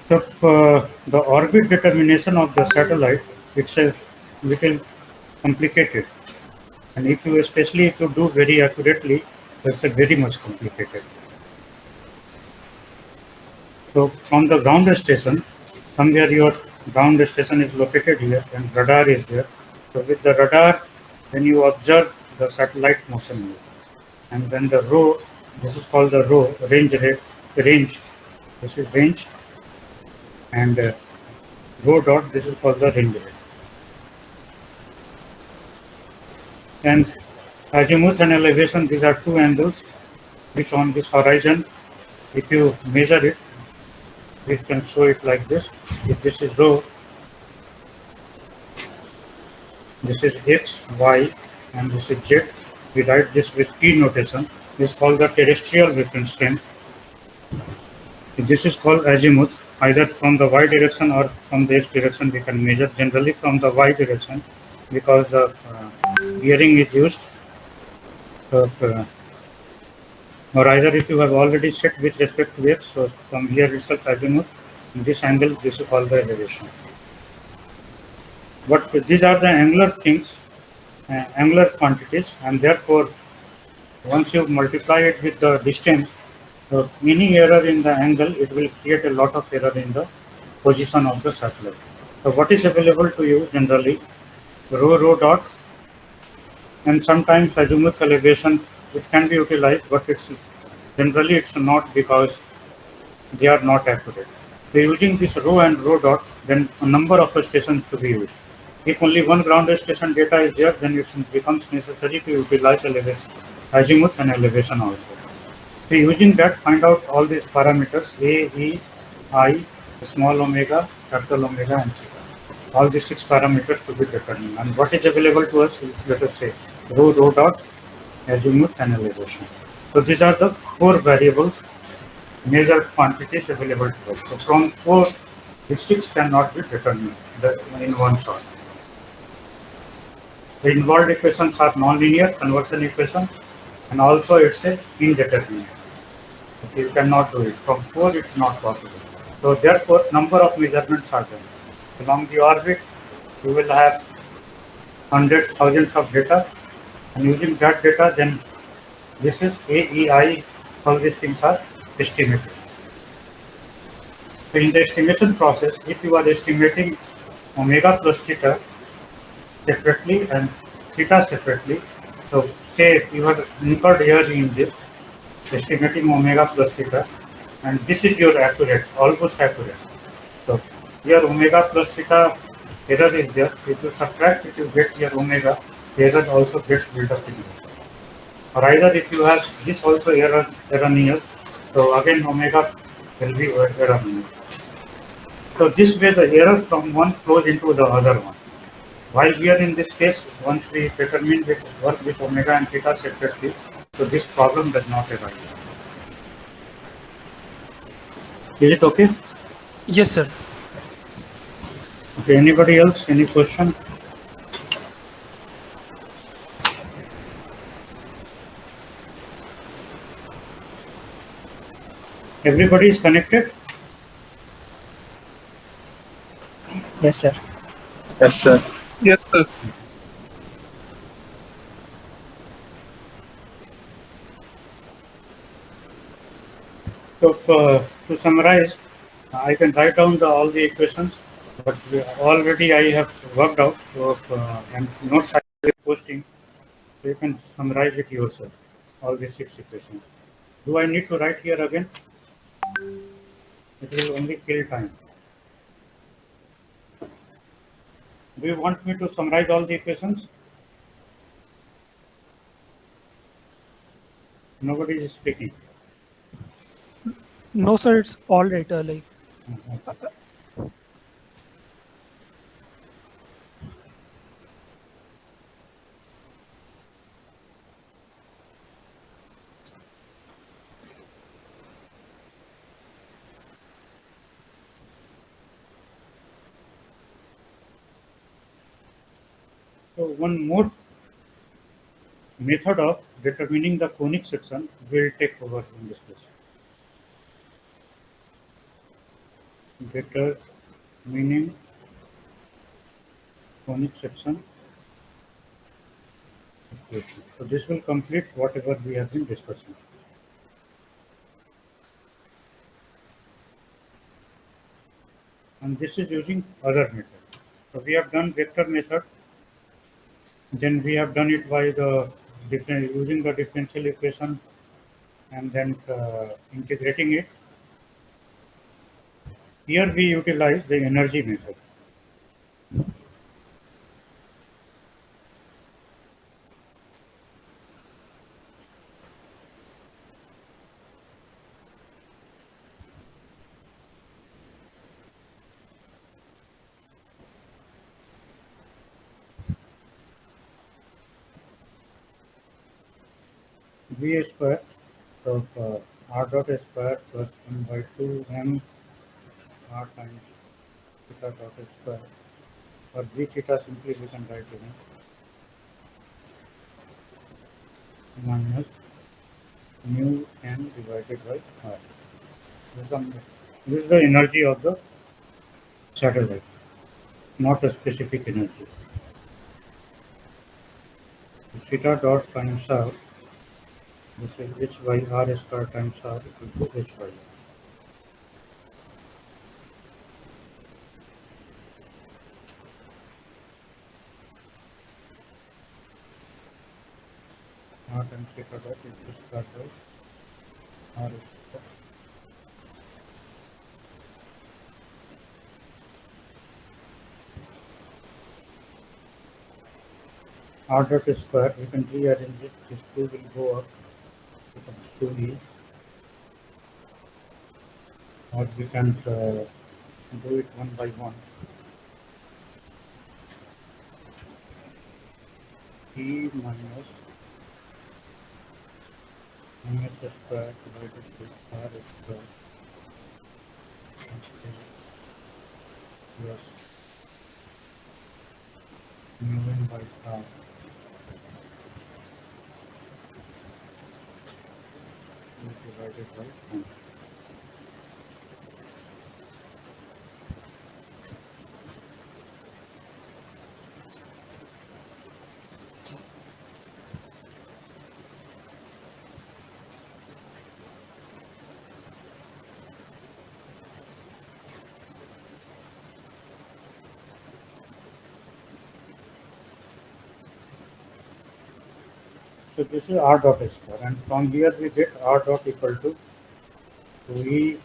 So the orbit determination of the satellite, it's a little complicated, and especially if you do very accurately, it's a very much complicated. So from the ground station, somewhere your ground station is located here and radar is there. So with the radar, then you observe the satellite motion here. And then the rho, this is called the rho, range, this is range, and rho dot, this is called the range rate. And azimuth and elevation, these are two angles which on this horizon, if you measure it, we can show it like this. If this is rho, this is x, y, and this is z. We write this with T notation. This is called the terrestrial reference frame. This is called azimuth. Either from the y direction or from the x direction we can measure. Generally from the y direction, because the bearing is used. So, or either if you have already set with respect to x, so from here itself azimuth, this angle, this is called the elevation. But these are the angular things, angular quantities, and therefore once you multiply it with the distance, so any error in the angle, it will create a lot of error in the position of the satellite. So what is available to you generally, rho dot, and sometimes azimuth elevation, it can be utilized, but it's generally it's not, because they are not accurate. So using this rho and rho dot, then a number of stations to be used. If only one ground station data is there, then it becomes necessary to utilize elevation, azimuth and elevation also. So using that, find out all these parameters A, E, I, small omega, capital omega, and theta. All these 6 parameters to be determined. And what is available to us? Let us say rho dot, azimuth, and elevation. So these are the 4 variables, measured quantities available to us. So from 4, the 6 cannot be determined in one shot. The involved equations are nonlinear conversion equation, and also it's a indeterminate. Okay, you cannot do it. From 4, it's not possible. So therefore, number of measurements are done. Along the orbit, you will have hundreds, thousands of data, and using that data, then this is AEI, all these things are estimated. So in the estimation process, if you are estimating omega plus theta separately and theta separately, so say you are incurred here in this, estimating omega plus theta, and this is your accurate, almost accurate. So here omega plus theta error is there. If you subtract, if you get your omega, the error also gets built up in here. Or either if you have this also erroneous, so again omega will be erroneous. So this way the error from one flows into the other one. While here in this case, once we determine this work with omega and theta separately, so this problem does not arise. Is it okay? Yes, sir. Okay, anybody else? Any question? Everybody is connected? Yes, sir. Yes, sir. Yes, sir. So to summarize, I can write down all the equations, but already I have worked out, so, and notes I will be posting, so you can summarize it yourself, all these 6 equations. Do I need to write here again? It will only kill time. Do you want me to summarize all the equations? Nobody is speaking. No, sir, it's all right. Like, Okay. So one more method of determining the conic section will take over in this case. Determining conic section equation. So this will complete whatever we have been discussing. And this is using other method. So we have done vector method, then we have done it by the using the differential equation and then integrating it. Here we utilize the energy method. V square, so r dot square plus 1 by 2 m r times theta dot square, or g theta simply we can write it minus mu n divided by r. This is the energy of the satellite, not a specific energy. So theta dot times r, this is h by r square times r equal to h by r. R times theta dot is h square by r square. r dot square, we can rearrange it. This 2 will go up, becomes 2e, or we can do it one by one. E minus mh square divided by r square plus mu n by r divided by 1. So this is r dot square, and from here we get r dot equal to 2e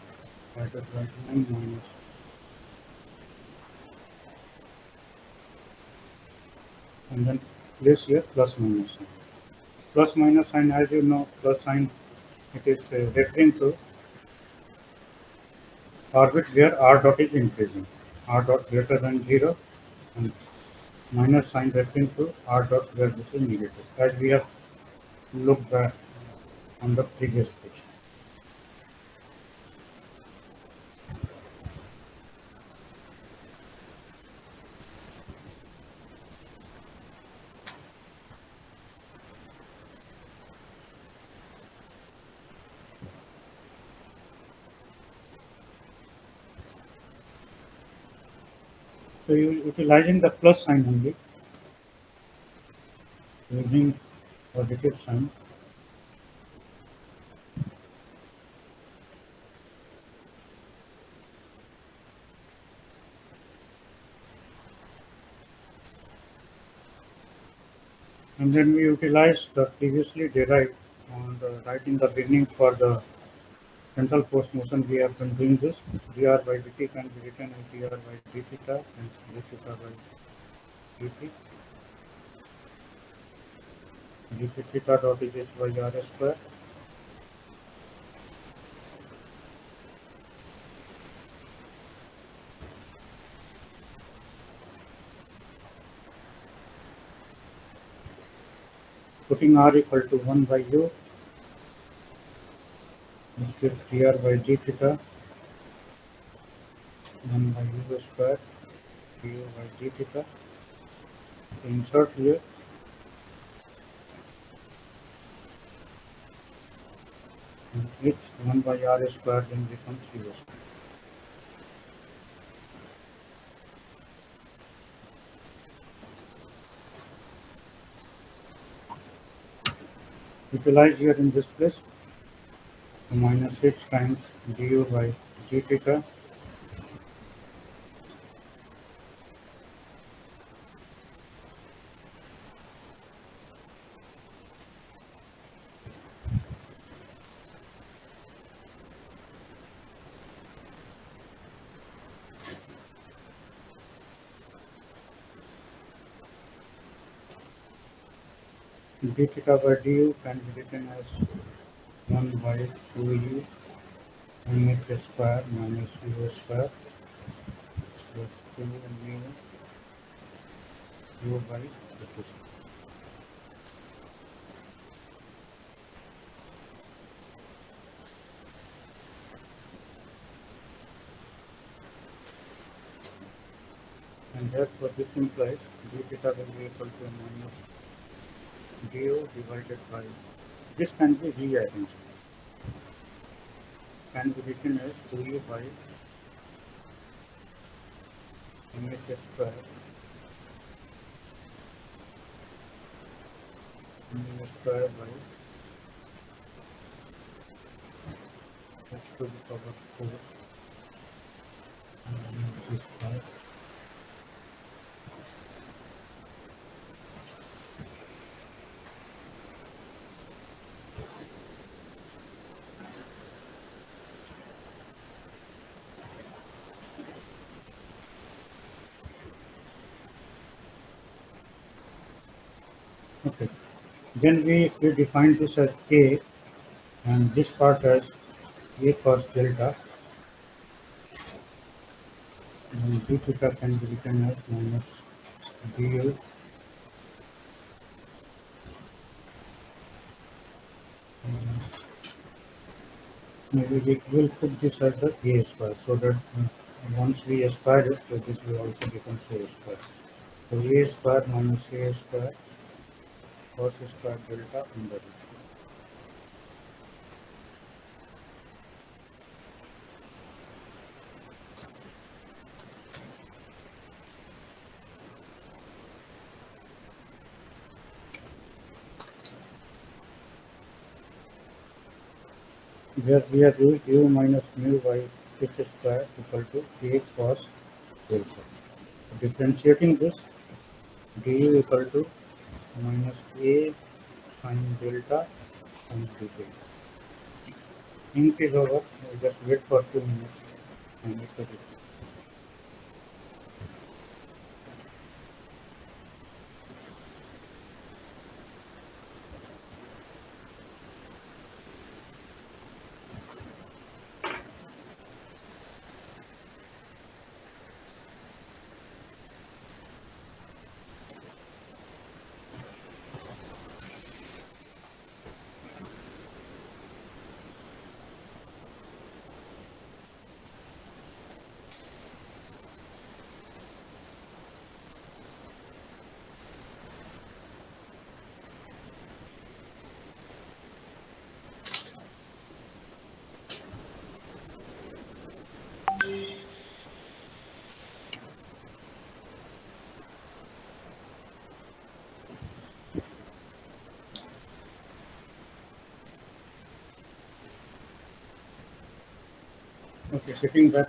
divided by 9 minus, and then place here plus minus sign. Plus minus sign, as you know, plus sign, it is referring to orbit where r dot is increasing, r dot greater than 0, and minus sign referring to r dot where this is negative, as we have looked back on the previous page. So you utilizing the plus sign only, using positive sign. And then we utilize the previously derived on the right in the beginning for the central force motion. We have been doing this. dr by dt can be written as dr by d theta and d theta by dt. dt theta dot is h by r square. Putting r equal to 1 by u, this gives dr by d theta 1 by u square du by d theta. Insert here, and h 1 by r square then becomes u square. Utilize here in this place minus h times du by d theta d theta by du can be written as 1 by 2u mh square minus u square plus 2 mu u by h square. And therefore this implies d theta will be equal to minus du divided by, this can be rearranged, can be written as 2u by mh square mu square by h to the power 4 minus square. Okay. Then we define this as A, and this part as A cos delta, and d theta can be written as minus du. Maybe we will put this as the A square, so that once we square it, so this will also become A square. So A square minus A square cos square delta under root. Here we have used u minus mu by h square equal to A cos delta. Differentiating this, du equal to minus A sin delta and d delta. Ink is over. We'll just wait for 2 minutes and it will. Okay, sitting back.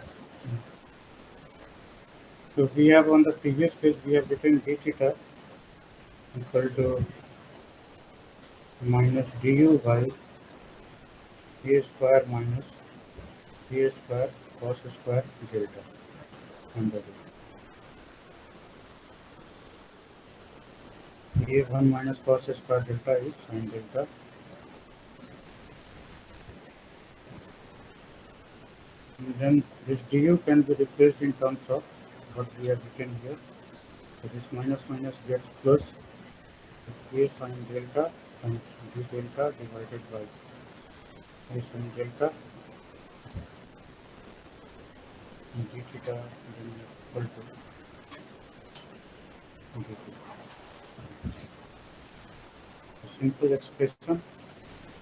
So we have on the previous page we have written d theta equal to minus du by a square minus a square cos square delta under root. A1 minus cos square delta is sin delta. And then this du can be replaced in terms of what we have written here. So this minus minus gets plus a sin delta times d delta divided by a sin delta and d theta then equal to d theta. A simple expression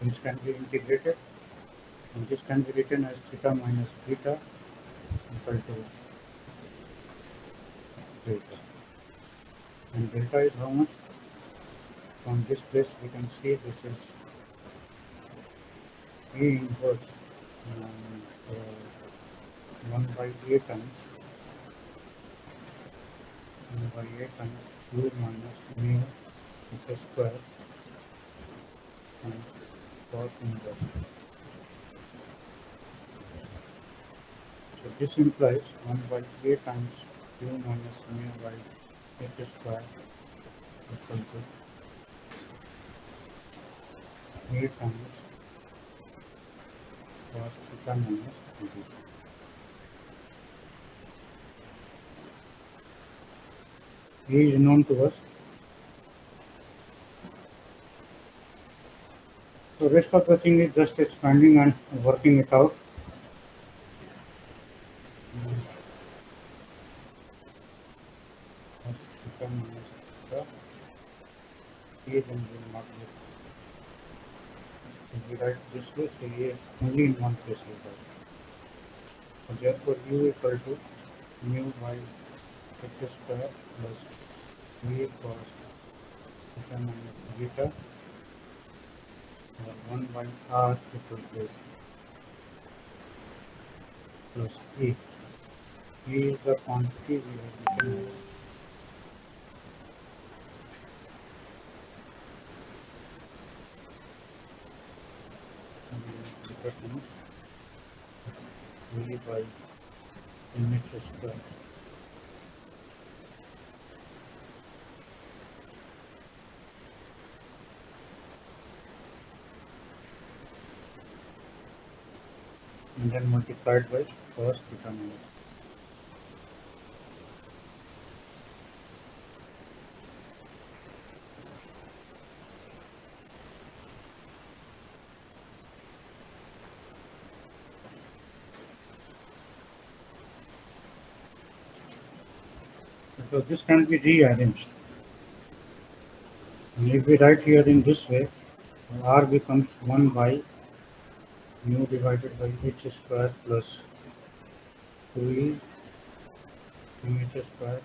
which can be integrated, and this can be written as theta minus beta equal to delta. And delta is how much? From this place we can see this is A inverse 1 by A times 1 by A times u minus mu h square times cos inverse. So this implies 1 by A times u minus mu by h square equal to A times cos theta minus d. A is known to us. So rest of the thing is just expanding and working it out. Cos theta minus theta. A then will not get. If we write this way, so A only in one place will write. So therefore u equal to mu by h square plus A cos theta minus beta or 1 by r equal to plus A. A is the quantity we have written as theta times V by mh square. and then multiplied by cos theta minus. So this can be rearranged. And if we write here in this way, r becomes 1 by mu divided by h square plus 2e h square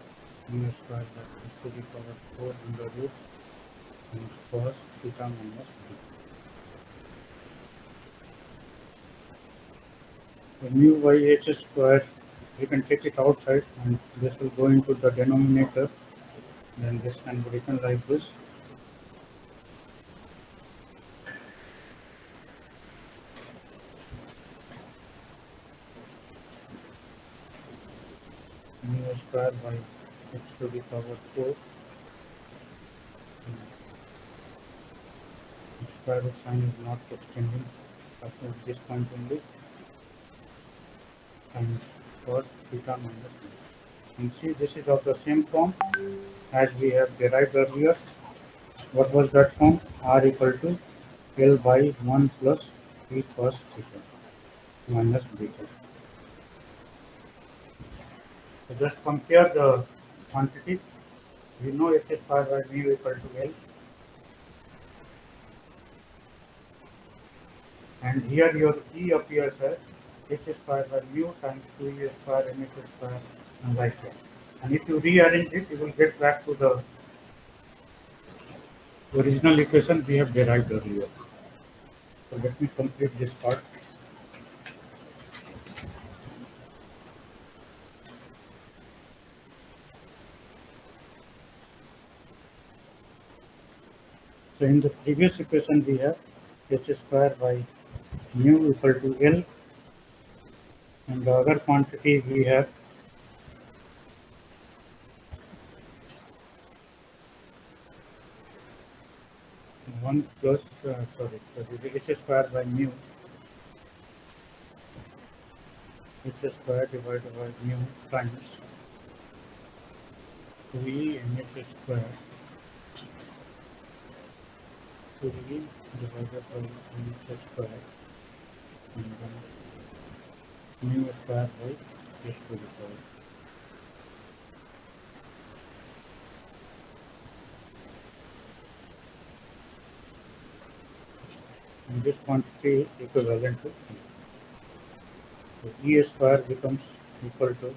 mu square that is to the power 4 under root and cos theta minus d. So mu by h square, we can take it outside and this will go into the denominator. Then this can be written like this. Mu square by h to the power 4. Square root sign is not extending after this point only, times cos theta minus d. And see, this is of the same form as we have derived earlier. What was that form? R equal to L by 1 plus P cos theta minus beta. So just compare the quantity. We know h square by mu equal to L. And here your E appears as h square by mu times 2e square mh square and like that. And if you rearrange it, you will get back to the original equation we have derived earlier. So let me complete this part. So in the previous equation we have h square by mu equal to L, and the other quantity we have one plus h square by mu h square divided by mu times 2e mh square 2e divided by mh square and then mu square by h to the power. And this quantity is equivalent to E. So E square becomes equal to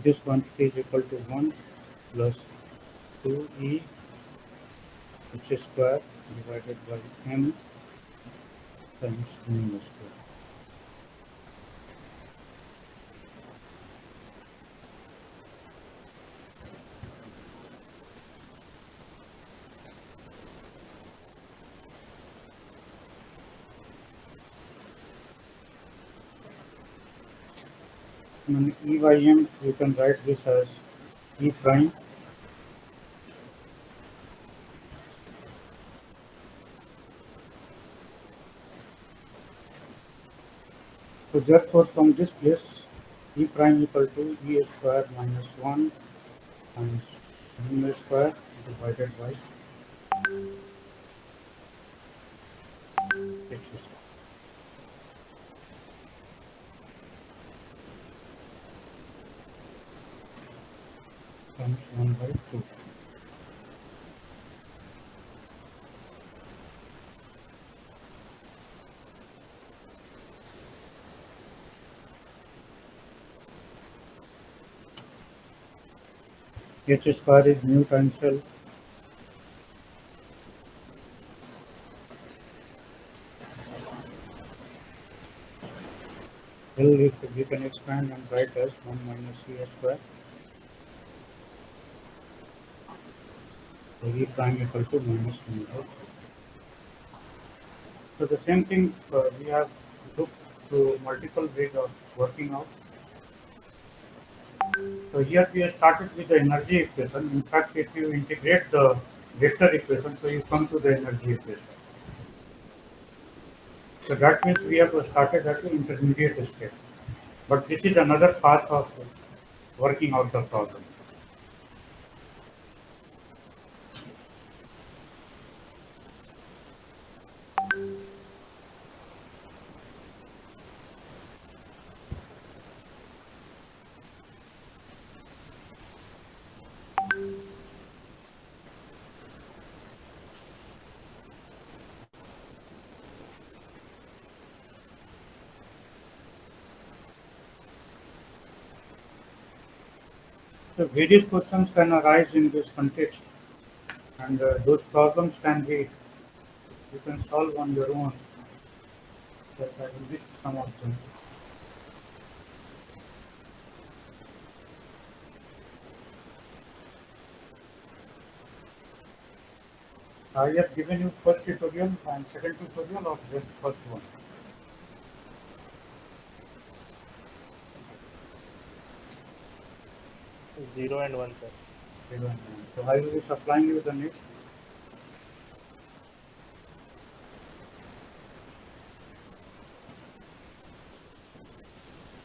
this quantity is equal to 1 plus 2e h square divided by m times mu square. And E by m, we can write this as E prime so therefore from this place E prime equal to E square minus 1 times mu square divided by h square times 1 by 2. H square is mu times L. L if we can expand and write as 1 minus E square. So E prime equal to minus omega. So the same thing we have looked to multiple ways of working out. So here we have started with the energy equation. In fact, if you integrate the vector equation, so you come to the energy equation. So that means we have started at the intermediate step. But this is another path of working out the problem. So various questions can arise in this context, and those problems can be you can solve on your own. But I will list some of them. I have given you first tutorial and second tutorial of just first one. 0 and 1, sir. So I will be supplying you the next.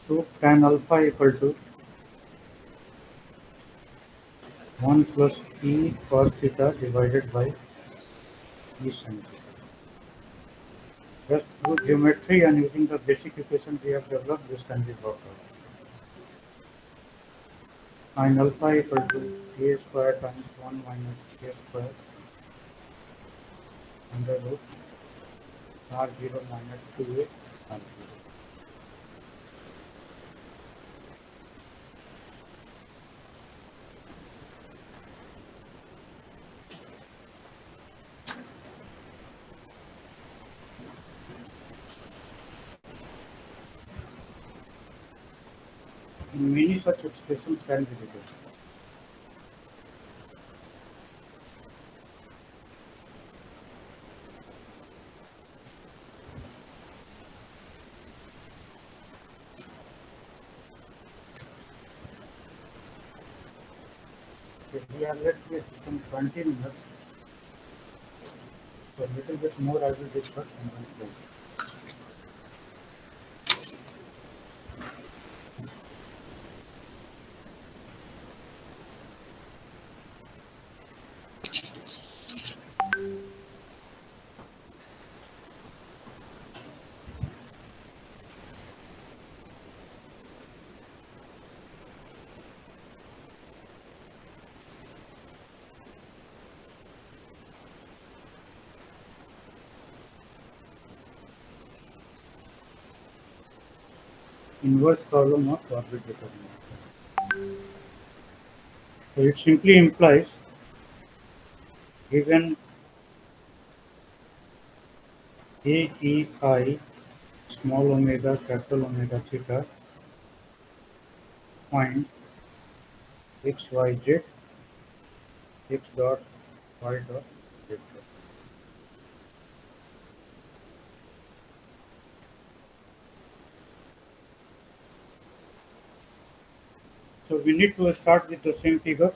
So tan alpha equal to 1 plus E cos theta divided by E sin theta. Just through geometry and using the basic equation we have developed, this can be worked out. Sin alpha equal to A square times 1 minus A square under root R0 minus 2A R0. Many such expressions can be written. If we are left with some 20 minutes, so a little bit more I will discuss and then close. Inverse problem of orbit determinant. So it simply implies given A E I small omega capital omega theta point x y z x dot y dot z. So we need to start with the same figure.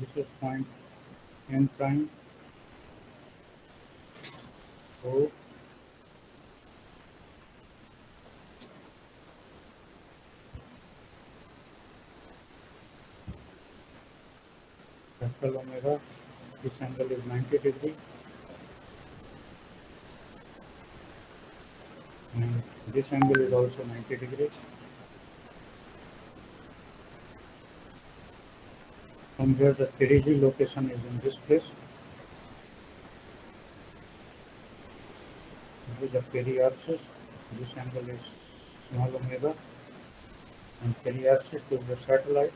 This is point n prime O capital omega. This angle is 90 degree And this angle is also 90 degrees. From here the perigee location is in this place. This is the periapsis. This angle is small omega. And periapsis is the satellite.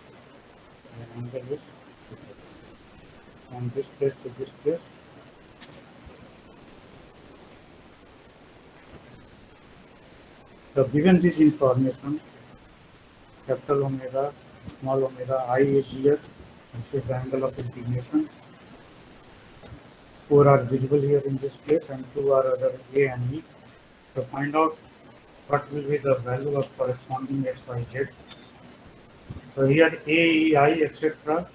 The angle is from this place to this place. So given this information, capital omega, small omega, I is here. This is the angle of inclination. 4 are visible here in this place and 2 are other A and E. To find out what will be the value of corresponding X, Y, Z. So here A, E, I, etc.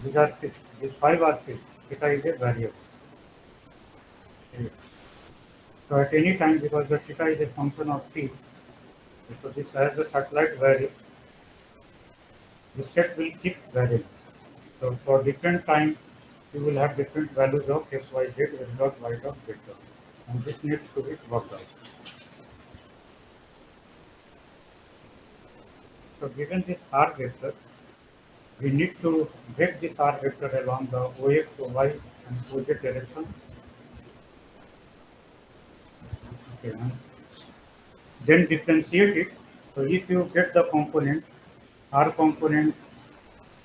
These are fixed. These 5 are fixed. Theta is a variable. So at any time, because the theta is a function of t, so this as the satellite varies, the set will keep varying. So for different time, you will have different values of x, y, z, x dot, y dot, z dot, and this needs to be worked out. So given this r vector, we need to break this r vector along the ox, oy, and oz direction. Okay, then differentiate it. So if you get the component, r component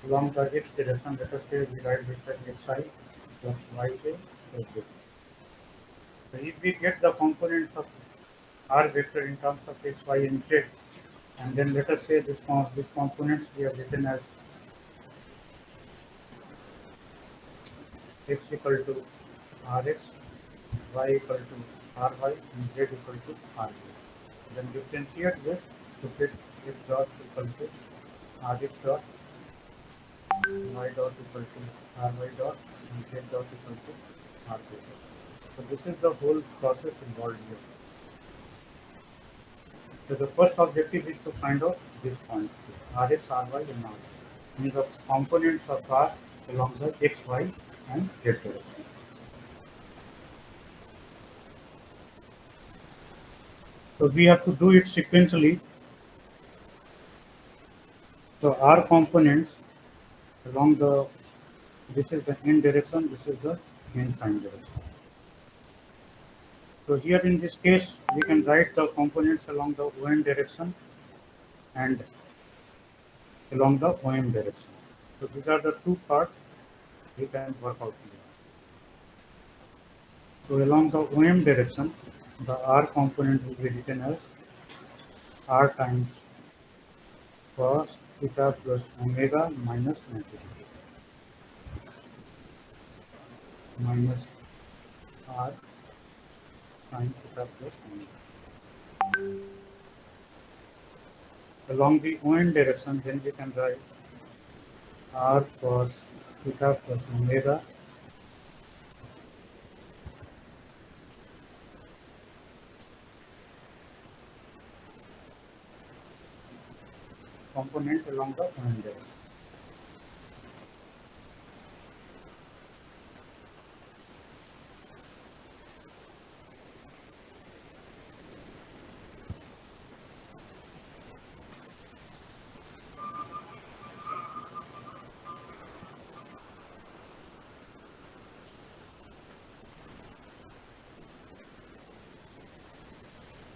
along the x direction, let us say we write this as xi plus yj plus z. So if we get the components of r vector in terms of x, y, and z, and then let us say this components we have written as x equal to rx, y equal to ry, and z equal to rz. Then differentiate this to get x dot equal to rx dot, y dot equal to ry dot, and z dot equal to rz dot. So this is the whole process involved here. So the first objective is to find out this point, Rx, Ry, and R. Means the components of R along the x, y, and z direction. So we have to do it sequentially. So R components along the, this is the n direction, this is the n prime direction. So here in this case, we can write the components along the ON direction and along the OM direction. So these are the two parts we can work out here. So along the OM direction, the R component will be written as R times cos theta plus omega minus 90 degree minus R sin theta plus omega. Along the ON direction, then we can write R cos theta plus omega component along the ON direction.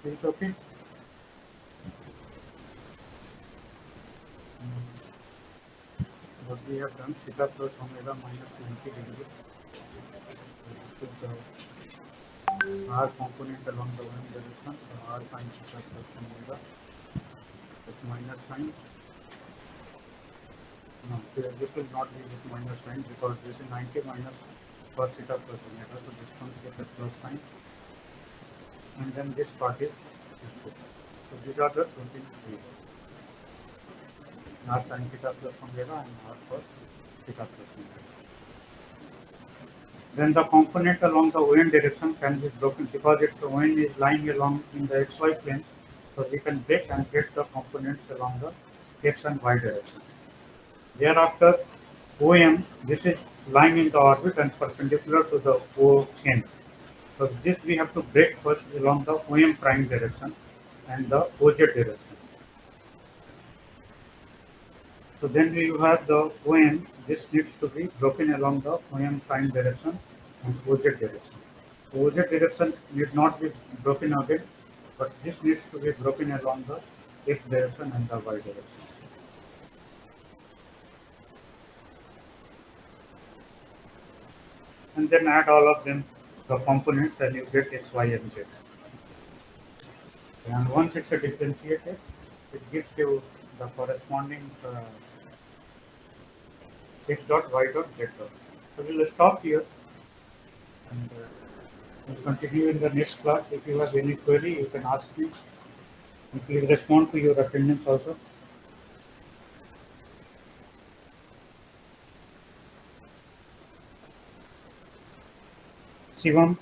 Is it okay? What we have done, theta plus omega minus 90 degree. This is the R component along the OM direction, so R sin theta plus omega with minus sign. No, this will not be with minus sign because this is 90 minus cos theta plus omega, so this comes with a plus sign. And then this part is equal. So these are the 23. R sin theta plus omega and R cos theta plus omega. Then the component along the ON direction can be broken because its ON is lying along in the xy plane. So we can break and get the components along the x and y direction. Thereafter, OM, this is lying in the orbit and perpendicular to the ON. So this we have to break first along the OM prime direction. and the opposite direction. So then you have the OM. This needs to be broken along the OM sign direction and opposite direction. Opposite direction need not be broken again, but this needs to be broken along the X direction and the Y direction. And then add all of them, the components, and you get X, Y, and Z. And once it's a differentiated, it gives you the corresponding X dot, Y dot, Z dot. So we'll stop here and we'll continue in the next class. If you have any query, you can ask me. And please respond to your attendance also. Shivam.